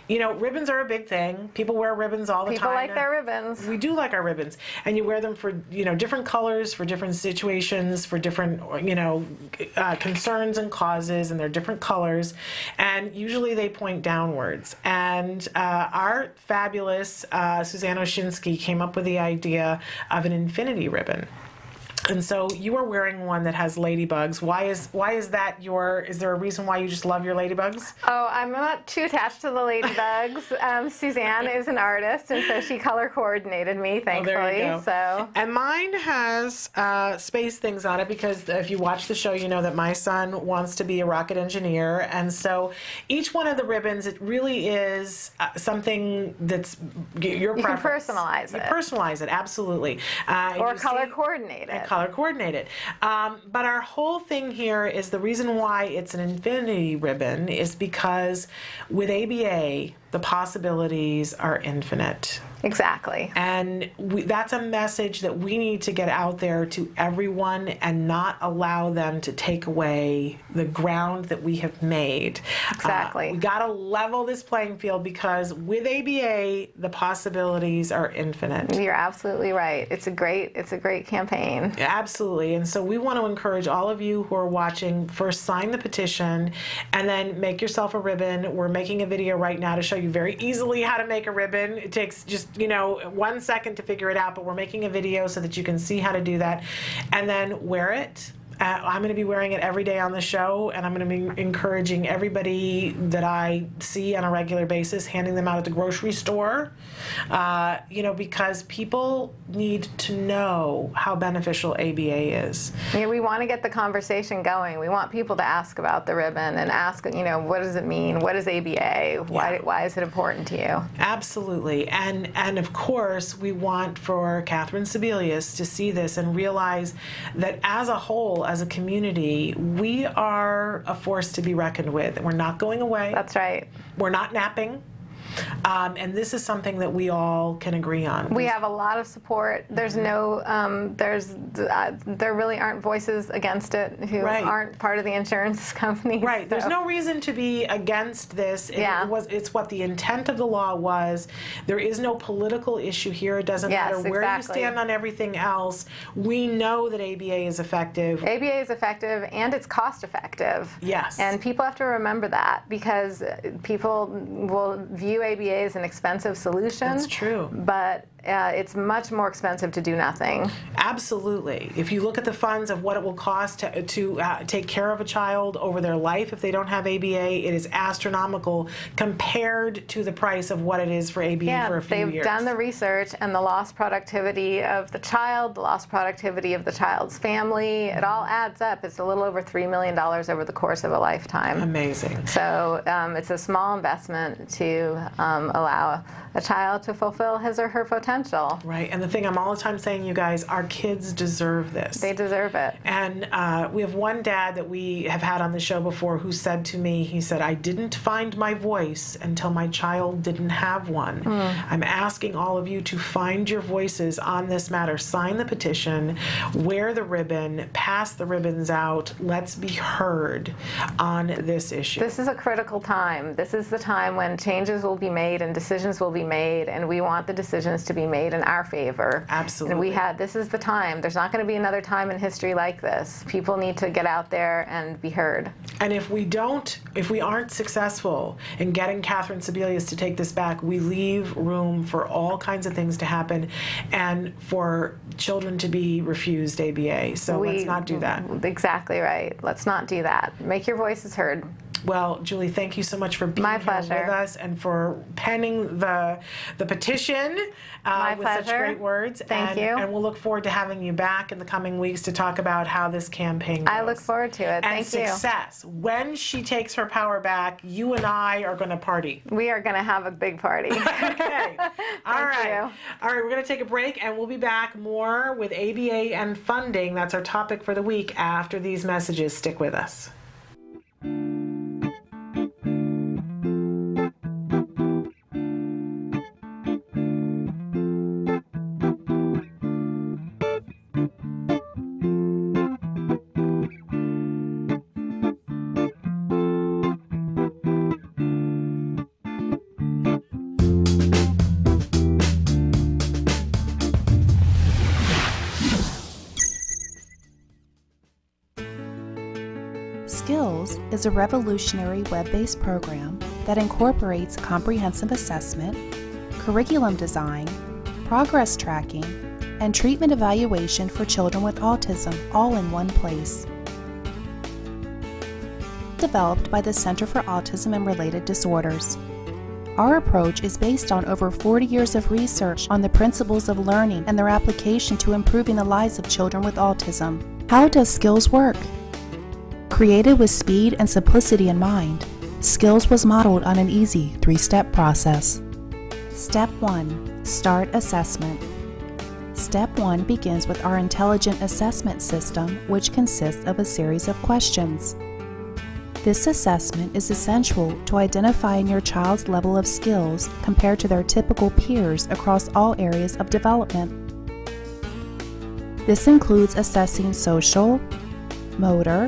you know, ribbons are a big thing. People wear ribbons all the time. People like their ribbons. We do like our ribbons. And you wear them for, you know, different colors, for different situations, for different, you know, concerns and causes, and they're different colors. And usually they point downwards. And our fabulous Suzanne Oshinsky came up with the idea of an infinity ribbon. And so you are wearing one that has ladybugs. Why is that your, is there a reason why you just love your ladybugs? Oh, I'm not too attached to the ladybugs. Suzanne is an artist, and so she color coordinated me, thankfully. Oh, there you go. So. And mine has space things on it, because if you watch the show, you know that my son wants to be a rocket engineer. And so each one of the ribbons, it really is something that's your preference. You can personalize it. You personalize it, absolutely. Or color coordinate it. Color coordinated. But our whole thing here is, the reason why it's an infinity ribbon is because with ABA, the possibilities are infinite. Exactly. And that's a message that we need to get out there to everyone, and not allow them to take away the ground that we have made. Exactly. We got to level this playing field, because with ABA, the possibilities are infinite. You're absolutely right. It's a great campaign. Absolutely. And so we want to encourage all of you who are watching, first sign the petition, and then make yourself a ribbon. We're making a video right now to show you very easily how to make a ribbon. It takes just, you know, 1 second to figure it out, but we're making a video so that you can see how to do that, and then wear it. I'm going to be wearing it every day on the show, and I'm going to be encouraging everybody that I see on a regular basis, handing them out at the grocery store, you know, because people need to know how beneficial ABA is. Yeah, we want to get the conversation going. We want people to ask about the ribbon and ask, you know, what does it mean? What is ABA? Why is it important to you? Absolutely. And of course, we want for Catherine Sebelius to see this and realize that as a whole, as a community, we are a force to be reckoned with. We're not going away. That's right. We're not napping. And this is something that we all can agree on. We have a lot of support. There's no, there really aren't voices against it who aren't part of the insurance company. Right. So. There's no reason to be against this. It's what the intent of the law was. There is no political issue here. It doesn't matter where you stand on everything else. We know that ABA is effective. ABA is effective, and it's cost effective. Yes. And people have to remember that, because people will view ABA as an expensive solution. That's true. But it's much more expensive to do nothing. Absolutely. If you look at the funds of what it will cost to take care of a child over their life if they don't have ABA, it is astronomical compared to the price of what it is for ABA for a few years. They've done the research, and the lost productivity of the child, the lost productivity of the child's family, it all adds up. It's a little over $3 million over the course of a lifetime. Amazing. So it's a small investment to allow a child to fulfill his or her potential. Right, and the thing I'm all the time saying, you guys, our kids deserve this. They deserve it. And we have one dad that we have had on the show before who said to me, he said, I didn't find my voice until my child didn't have one. I'm asking all of you to find your voices on this matter. Sign the petition, wear the ribbon, pass the ribbons out. Let's be heard on this issue. This is a critical time. This is the time when changes will be made and decisions will be made, and we want the decisions to be made in our favor. Absolutely. And this is the time. There's not going to be another time in history like this. People need to get out there and be heard. And if we aren't successful in getting Catherine Sebelius to take this back, we leave room for all kinds of things to happen, and for children to be refused ABA. So let's not do that. Exactly right. Let's not do that. Make your voices heard. Well, Julie, thank you so much for being here with us and for penning the petition with such great words. Thank you. And we'll look forward to having you back in the coming weeks to talk about how this campaign goes. I look forward to it. And Thank you. success. When she takes her power back, you and I are going to party. We are going to have a big party. Okay. All right. All right, we're going to take a break, and we'll be back more with ABA and funding. That's our topic for the week after these messages. Stick with us. Skills is a revolutionary web-based program that incorporates comprehensive assessment, curriculum design, progress tracking, and treatment evaluation for children with autism all in one place. Developed by the Center for Autism and Related Disorders. Our approach is based on over 40 years of research on the principles of learning and their application to improving the lives of children with autism. How does Skills work? Created with speed and simplicity in mind, Skills was modeled on an easy 3-step process. Step 1. Start assessment. Step 1 begins with our intelligent assessment system, which consists of a series of questions. This assessment is essential to identifying your child's level of skills compared to their typical peers across all areas of development. This includes assessing social, motor,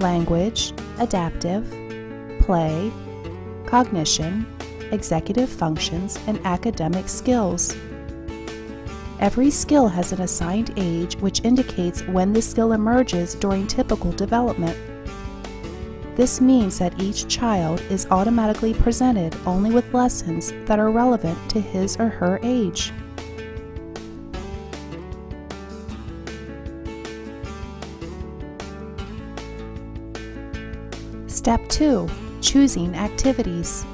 language, adaptive, play, cognition, executive functions, and academic skills. Every skill has an assigned age which indicates when the skill emerges during typical development. This means that each child is automatically presented only with lessons that are relevant to his or her age. Step 2. Choosing activities.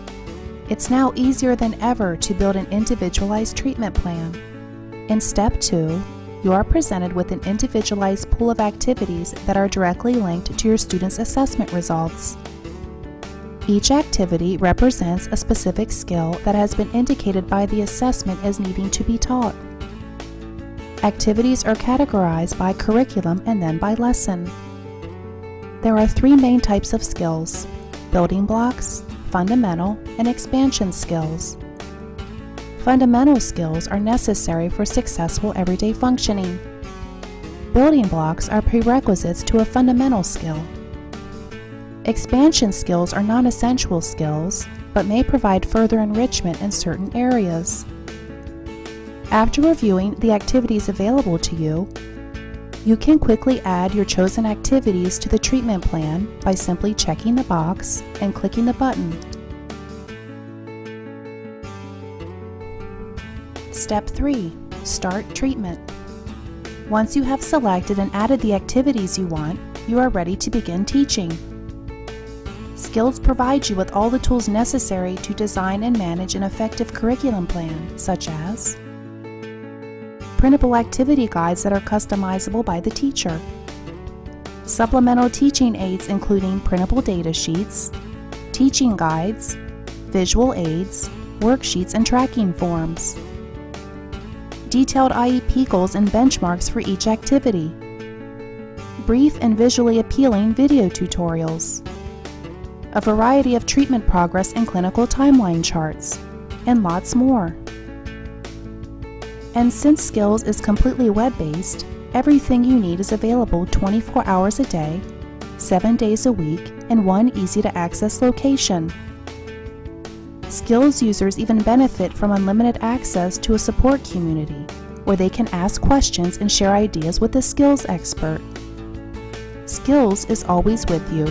It's now easier than ever to build an individualized treatment plan. In Step 2, you are presented with an individualized pool of activities that are directly linked to your student's assessment results. Each activity represents a specific skill that has been indicated by the assessment as needing to be taught. Activities are categorized by curriculum and then by lesson. There are 3 main types of skills: building blocks, fundamental, and expansion skills. Fundamental skills are necessary for successful everyday functioning. Building blocks are prerequisites to a fundamental skill. Expansion skills are non-essential skills, but may provide further enrichment in certain areas. After reviewing the activities available to you, you can quickly add your chosen activities to the treatment plan by simply checking the box and clicking the button. Step 3. Start treatment. Once you have selected and added the activities you want, you are ready to begin teaching. Skills provides you with all the tools necessary to design and manage an effective curriculum plan, such as printable activity guides that are customizable by the teacher, supplemental teaching aids including printable data sheets, teaching guides, visual aids, worksheets, and tracking forms, detailed IEP goals and benchmarks for each activity, brief and visually appealing video tutorials, a variety of treatment progress and clinical timeline charts, and lots more. And since Skills is completely web-based, everything you need is available 24 hours a day, 7 days a week, in one easy-to-access location. Skills users even benefit from unlimited access to a support community, where they can ask questions and share ideas with a skills expert. Skills is always with you.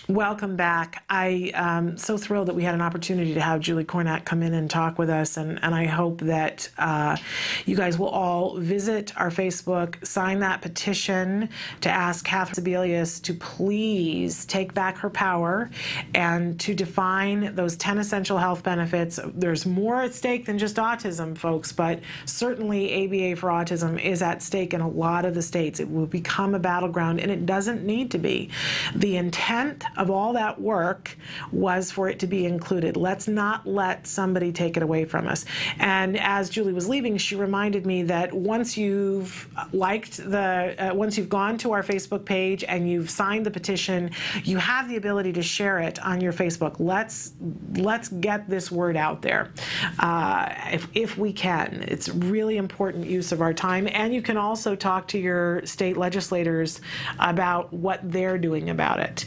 Welcome back. I'm so thrilled that we had an opportunity to have Julie Cornett come in and talk with us, and I hope that you guys will all visit our Facebook, sign that petition to ask Catherine Sebelius to please take back her power and to define those 10 essential health benefits. There's more at stake than just autism, folks, but certainly ABA for autism is at stake in a lot of the states. It will become a battleground, and it doesn't need to be. The intent of all that work was for it to be included. Let's not let somebody take it away from us. And as Julie was leaving, she reminded me that once you've once you've gone to our Facebook page and you've signed the petition, you have the ability to share it on your Facebook. Let's get this word out there if we can. It's really important use of our time. And you can also talk to your state legislators about what they're doing about it.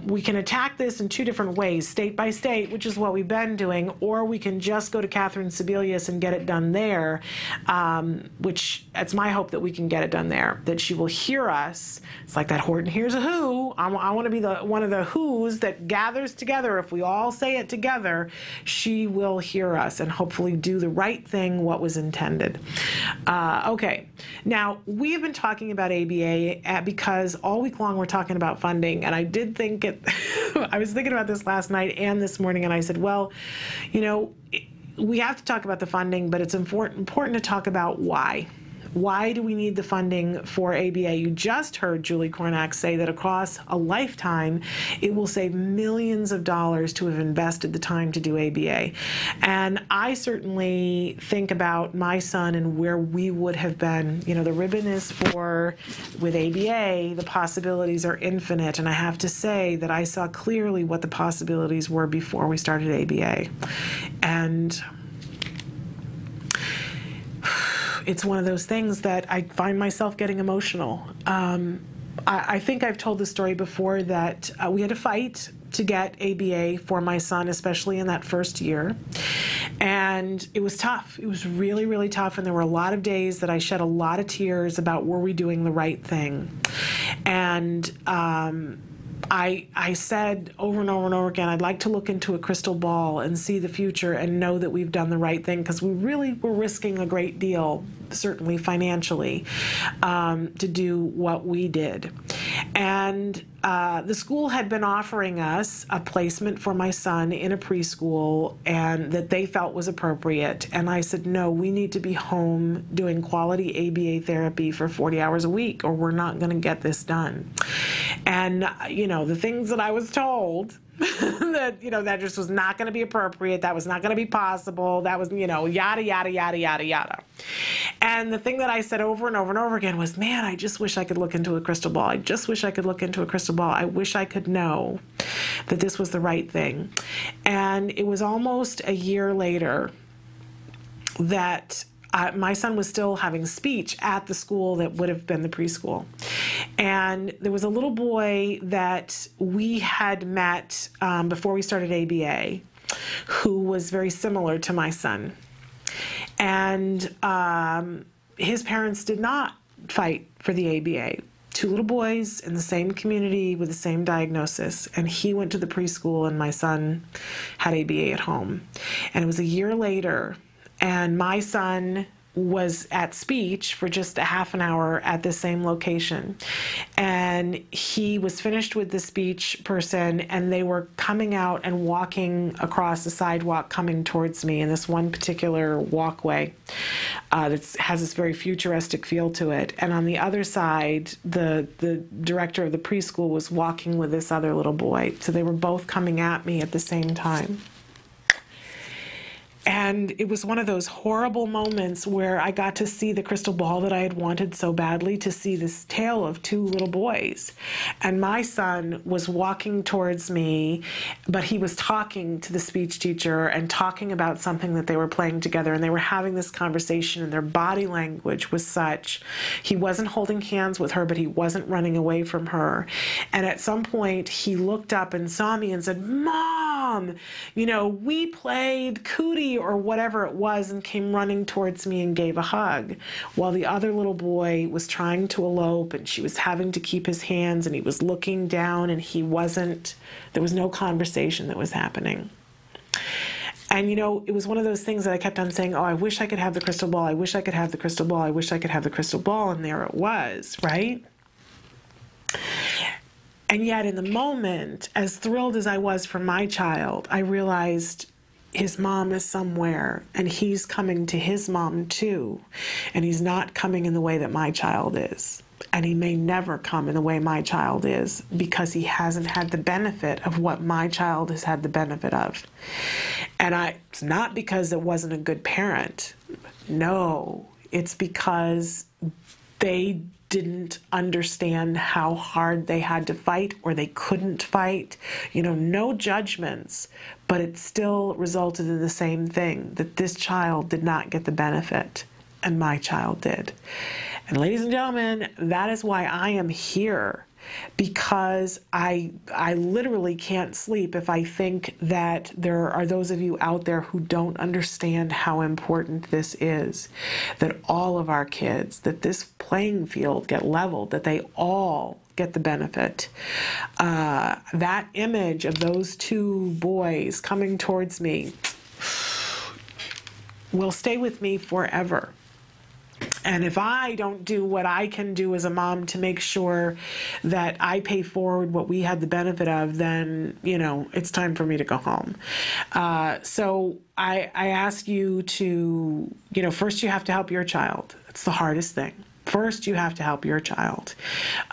We can attack this in two different ways, state by state, which is what we've been doing, or we can just go to Catherine Sebelius and get it done there, which it's my hope that we can get it done there, that she will hear us. It's like that Horton hears a who. I want to be one of the who's that gathers together. If we all say it together, she will hear us and hopefully do the right thing, what was intended. Okay, now we have been talking about ABA because all week long we're talking about funding, and I did think it, I was thinking about this last night and this morning, and I said, well, you know, we have to talk about the funding, but it's important to talk about why. Why do we need the funding for ABA? You just heard Julie Kornack say that across a lifetime, it will save millions of dollars to have invested the time to do ABA. And I certainly think about my son and where we would have been. You know, the ribbon is for, with ABA, the possibilities are infinite. And I have to say that I saw clearly what the possibilities were before we started ABA. And it's one of those things that I find myself getting emotional. I think I've told the story before that we had to fight to get ABA for my son, especially in that first year. And it was tough. It was really, really tough. And there were a lot of days that I shed a lot of tears about, were we doing the right thing? And I said over and over and over again, I'd like to look into a crystal ball and see the future and know that we've done the right thing, because we really were risking a great deal, certainly financially, to do what we did. And the school had been offering us a placement for my son in a preschool, and that they felt was appropriate. And I said, no, we need to be home doing quality ABA therapy for 40 hours a week, or we're not going to get this done. And, you know, the things that I was told, that, you know, that just was not going to be appropriate, that was not going to be possible, that was, you know, yada, yada, yada, yada, yada. And the thing that I said over and over and over again was, man, I just wish I could look into a crystal ball. I just wish I could look into a crystal ball. I wish I could know that this was the right thing. And it was almost a year later that my son was still having speech at the school that would have been the preschool. And there was a little boy that we had met before we started ABA who was very similar to my son. And his parents did not fight for the ABA. Two little boys in the same community with the same diagnosis. And he went to the preschool and my son had ABA at home. And it was a year later, and my son was at speech for just a half an hour at the same location. And he was finished with the speech person, and they were coming out and walking across the sidewalk coming towards me in this one particular walkway that has this very futuristic feel to it. And on the other side, the director of the preschool was walking with this other little boy. So they were both coming at me at the same time. And it was one of those horrible moments where I got to see the crystal ball that I had wanted so badly, to see this tale of two little boys. And my son was walking towards me, but he was talking to the speech teacher and talking about something that they were playing together. And they were having this conversation, and their body language was such. He wasn't holding hands with her, but he wasn't running away from her. And at some point, he looked up and saw me and said, "Mom, you know, we played cootie," or whatever it was, and came running towards me and gave a hug, while the other little boy was trying to elope, and she was having to keep his hands, and he was looking down, and there was no conversation that was happening. And, you know, it was one of those things that I kept on saying, oh, I wish I could have the crystal ball, I wish I could have the crystal ball, I wish I could have the crystal ball, and there it was, right? And yet in the moment, as thrilled as I was for my child, I realized his mom is somewhere, and he's coming to his mom too, and he's not coming in the way that my child is. And he may never come in the way my child is, because he hasn't had the benefit of what my child has had the benefit of. And it's not because it wasn't a good parent. No, it's because they didn't understand how hard they had to fight, or they couldn't fight. You know, no judgments, but it still resulted in the same thing, that this child did not get the benefit, and my child did. And ladies and gentlemen, that is why I am here. because I literally can't sleep if I think that there are those of you out there who don't understand how important this is, that all of our kids, that this playing field get leveled, that they all get the benefit. That image of those two boys coming towards me will stay with me forever. And if I don't do what I can do as a mom to make sure that I pay forward what we had the benefit of, then, you know, it's time for me to go home. So I ask you to, you know, first you have to help your child. It's the hardest thing. First, you have to help your child.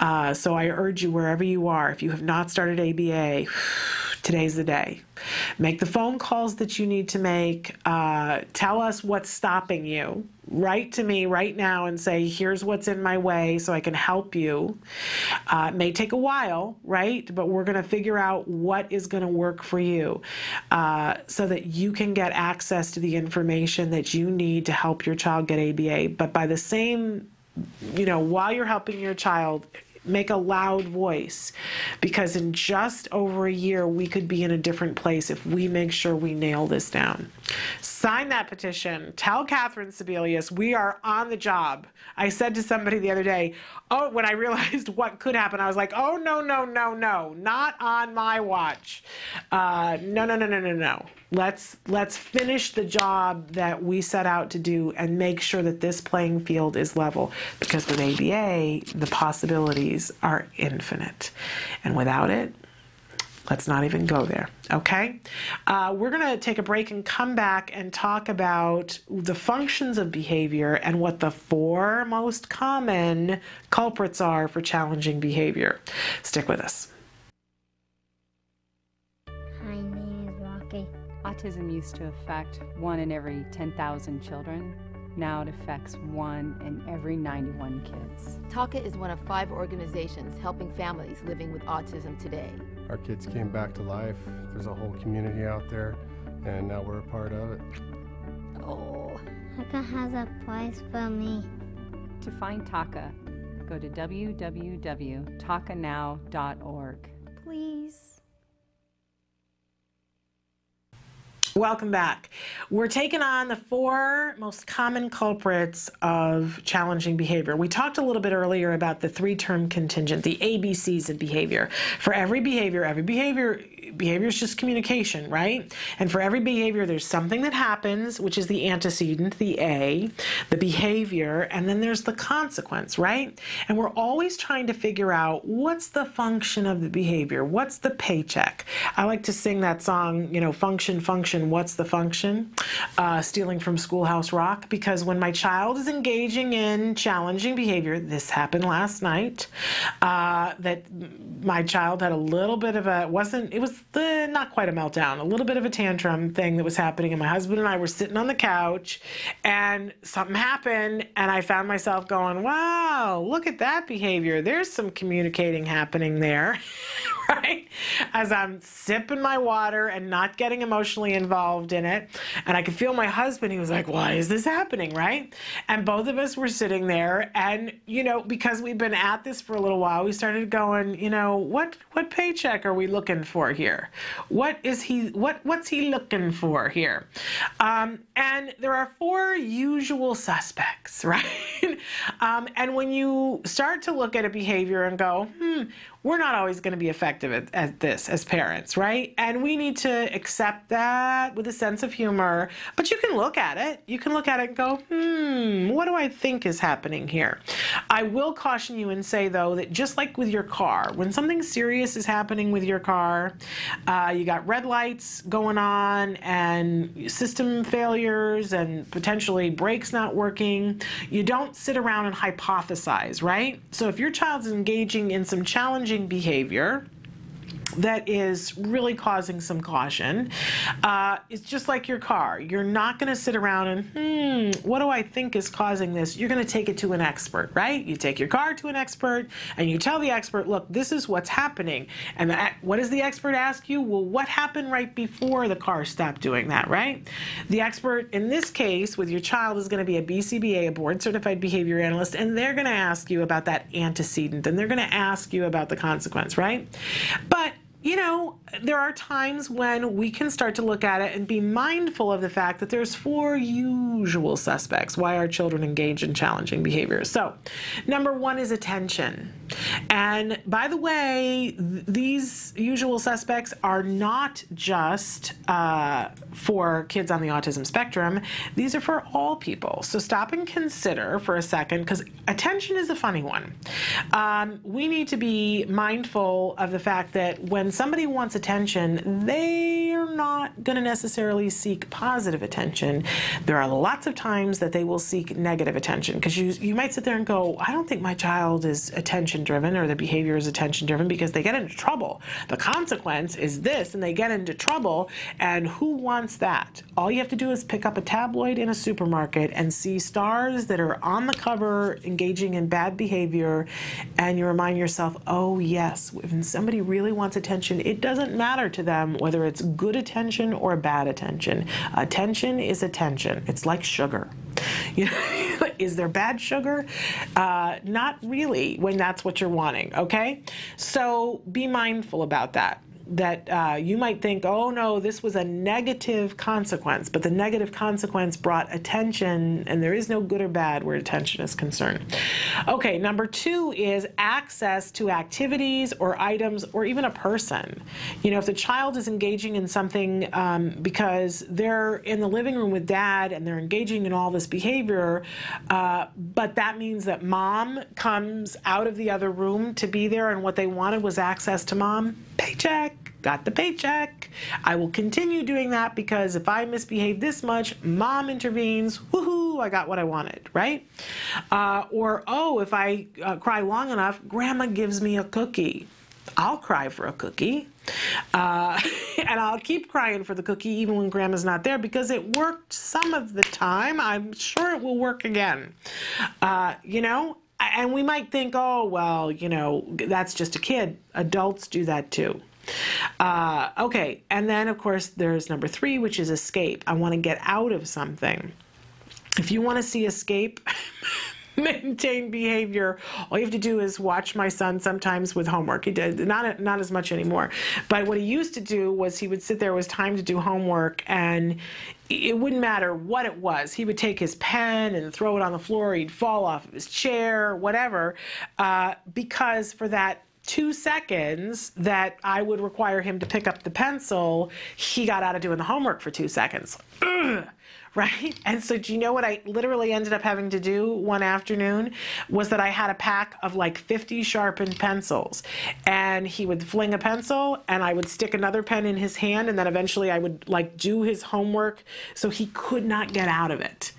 So I urge you, wherever you are, if you have not started ABA, today's the day. Make the phone calls that you need to make. Tell us what's stopping you. Write to me right now and say, here's what's in my way so I can help you. It may take a while, right? But we're going to figure out what is going to work for you so that you can get access to the information that you need to help your child get ABA. But by the same, you know, while you're helping your child, make a loud voice, because in just over a year, we could be in a different place if we make sure we nail this down. Sign that petition. Tell Catherine Sebelius we are on the job. I said to somebody the other day, oh, when I realized what could happen, I was like, oh, no, no, no, no, not on my watch. No. Let's finish the job that we set out to do and make sure that this playing field is level, because with ABA, the possibilities are infinite. And without it, let's not even go there, okay? We're gonna take a break and come back and talk about the functions of behavior and what the 4 most common culprits are for challenging behavior. Stick with us. My name is Rocky. Autism used to affect 1 in every 10,000 children. Now it affects 1 in every 91 kids. TACA is one of 5 organizations helping families living with autism today. Our kids came back to life. There's a whole community out there, and now we're a part of it. Oh. TACA has a place for me. To find TACA, go to www.tacanow.org. Please. Welcome back. We're taking on the 4 most common culprits of challenging behavior. We talked a little bit earlier about the 3-term contingent, the ABCs of behavior. For every behavior is just communication, right? And for every behavior, there's something that happens, which is the antecedent, the A, the behavior, and then there's the consequence, right? And we're always trying to figure out what's the function of the behavior, what's the paycheck. I like to sing that song, you know, function, what's the function? Stealing from Schoolhouse Rock, because when my child is engaging in challenging behavior, this happened last night, that my child had a little bit of a, not quite a meltdown, a little bit of a tantrum thing that was happening, and my husband and I were sitting on the couch, and something happened, and I found myself going, wow, look at that behavior. There's some communicating happening there, right? As I'm sipping my water and not getting emotionally involved in it, and I could feel my husband, he was like, why is this happening, right? And both of us were sitting there, and, you know, because we've been at this for a little while, we started going, you know, what paycheck are we looking for here? What's he looking for here? And there are 4 usual suspects, right? And when you start to look at a behavior and go, we're not always going to be effective at this as parents, right? And we need to accept that with a sense of humor, but you can look at it. You can look at it and go, what do I think is happening here? I will caution you and say, though, that just like with your car, when something serious is happening with your car, you got red lights going on and system failures and potentially brakes not working, you don't sit around and hypothesize, right? So if your child's engaging in some challenging behavior, that is really causing some caution, it's just like your car. You're not going to sit around and, what do I think is causing this? You're going to take it to an expert, right? You take your car to an expert and you tell the expert, look, this is what's happening. And what does the expert ask you? Well, what happened right before the car stopped doing that, right? The expert in this case with your child is going to be a BCBA, a board certified behavior analyst, and they're going to ask you about that antecedent, and they're going to ask you about the consequence, right? But you know, there are times when we can start to look at it and be mindful of the fact that there's 4 usual suspects why our children engage in challenging behaviors. So, number 1 is attention. And by the way, these usual suspects are not just for kids on the autism spectrum. These are for all people. So stop and consider for a second, because attention is a funny one. We need to be mindful of the fact that when somebody wants attention, they are not going to necessarily seek positive attention. There are lots of times that they will seek negative attention, because you might sit there and go, I don't think my child is attention driven or the behavior is attention driven, because they get into trouble. The consequence is this, and they get into trouble, and who wants that? All you have to do is pick up a tabloid in a supermarket and see stars that are on the cover engaging in bad behavior, and you remind yourself, oh yes, when somebody really wants attention, it doesn't matter to them whether it's good attention or bad attention. Attention is attention. It's like sugar. You know, is there bad sugar? Not really, when that's what you're wanting, okay? So be mindful about that. That you might think, oh no, this was a negative consequence, but the negative consequence brought attention, and there is no good or bad where attention is concerned. Okay, number 2 is access to activities or items or even a person. You know, if the child is engaging in something because they're in the living room with dad and they're engaging in all this behavior, but that means that mom comes out of the other room to be there, and what they wanted was access to mom, paycheck. Got the paycheck. I will continue doing that because if I misbehave this much, mom intervenes. Woohoo, I got what I wanted, right? Or, oh, if I cry long enough, grandma gives me a cookie. I'll cry for a cookie. And I'll keep crying for the cookie even when grandma's not there, because it worked some of the time. I'm sure it will work again. You know? And we might think, oh, well, you know, that's just a kid. Adults do that too. Okay, and then of course there's number 3, which is escape. I want to get out of something. If you want to see escape, maintain behavior, all you have to do is watch my son sometimes with homework. He did not as much anymore, but what he used to do was he would sit there, it was time to do homework, and it wouldn't matter what it was. He would take his pen and throw it on the floor, he'd fall off of his chair, whatever, because for that 2 seconds that I would require him to pick up the pencil, he got out of doing the homework for 2 seconds. Ugh. Right? And so do you know what I literally ended up having to do one afternoon? Was that I had a pack of like 50 sharpened pencils, and he would fling a pencil and I would stick another pen in his hand, and then eventually I would like do his homework, so he could not get out of it.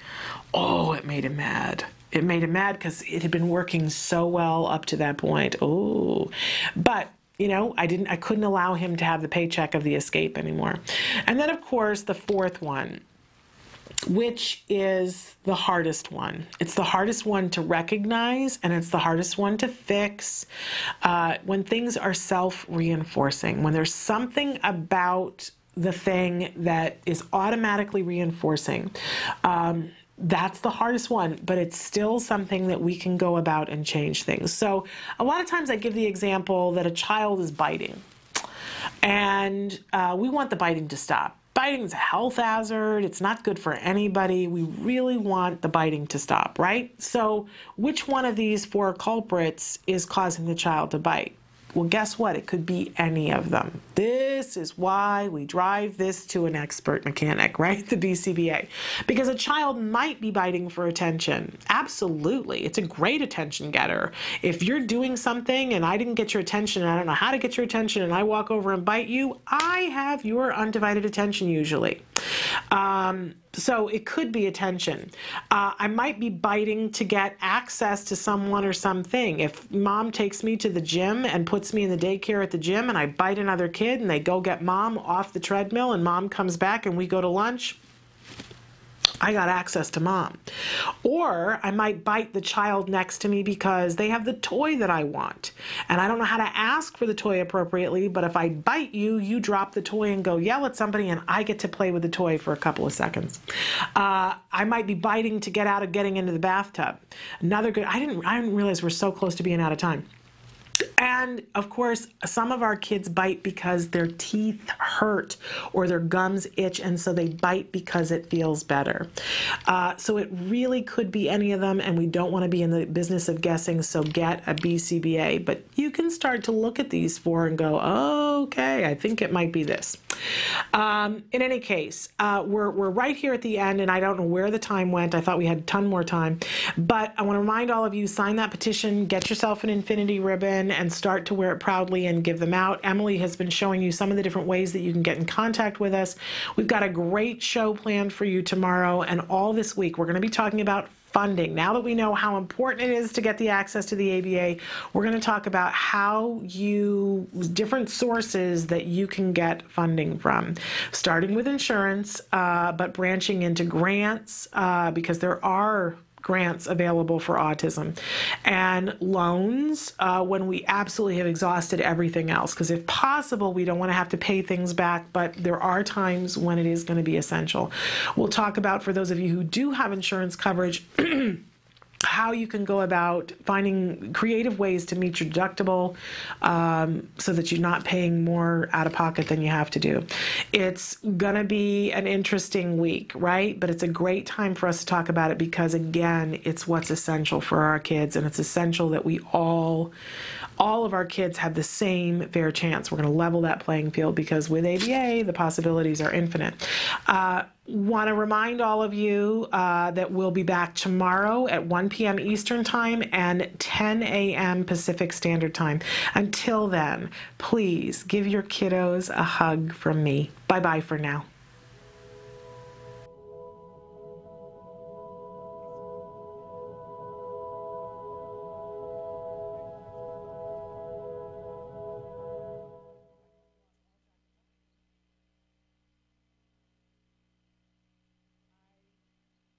Oh, it made him mad. It made him mad because it had been working so well up to that point. Oh, but you know, I couldn't allow him to have the paycheck of the escape anymore. And then of course the 4th one, which is the hardest one. It's the hardest one to recognize, and it's the hardest one to fix. When things are self-reinforcing, when there's something about the thing that is automatically reinforcing, that's the hardest one, but it's still something that we can go about and change things. So a lot of times I give the example that a child is biting, and we want the biting to stop. Biting is a health hazard. It's not good for anybody. We really want the biting to stop, right? So which one of these 4 culprits is causing the child to bite? Well, guess what? It could be any of them. This is why we drive this to an expert mechanic, right? The BCBA. Because a child might be biting for attention. Absolutely. It's a great attention getter. If you're doing something and I didn't get your attention and I don't know how to get your attention and I walk over and bite you, I have your undivided attention usually. So it could be attention. I might be biting to get access to someone or something. If mom takes me to the gym and puts me in the daycare at the gym and I bite another kid and they go get mom off the treadmill and mom comes back and we go to lunch, I got access to mom. Or I might bite the child next to me because they have the toy that I want. And I don't know how to ask for the toy appropriately, but if I bite you, you drop the toy and go yell at somebody and I get to play with the toy for a couple of seconds. I might be biting to get out of getting into the bathtub. Another good, I didn't realize we're so close to being out of time. And of course, some of our kids bite because their teeth hurt or their gums itch, and so they bite because it feels better. So it really could be any of them, and we don't want to be in the business of guessing, so get a BCBA. But you can start to look at these four and go, oh, okay, I think it might be this. In any case, we're right here at the end, and I don't know where the time went. I thought we had a ton more time. But I want to remind all of you, sign that petition, get yourself an infinity ribbon, and start to wear it proudly and give them out. Emily has been showing you some of the different ways that you can get in contact with us. We've got a great show planned for you tomorrow and all this week. We're going to be talking about funding. Now that we know how important it is to get the access to the ABA, we're going to talk about how different sources that you can get funding from, starting with insurance, but branching into grants, because there are grants available for autism, and loans when we absolutely have exhausted everything else, because if possible, we don't want to have to pay things back, but there are times when it is going to be essential. We'll talk about, for those of you who do have insurance coverage, how you can go about finding creative ways to meet your deductible so that you're not paying more out of pocket than you have to do. It's going to be an interesting week, right? But it's a great time for us to talk about it because, again, it's what's essential for our kids, and it's essential that we all of our kids have the same fair chance. We're going to level that playing field because with ABA, the possibilities are infinite. Want to remind all of you that we'll be back tomorrow at 1 p.m. Eastern Time and 10 a.m. Pacific Standard Time. Until then, please give your kiddos a hug from me. Bye-bye for now.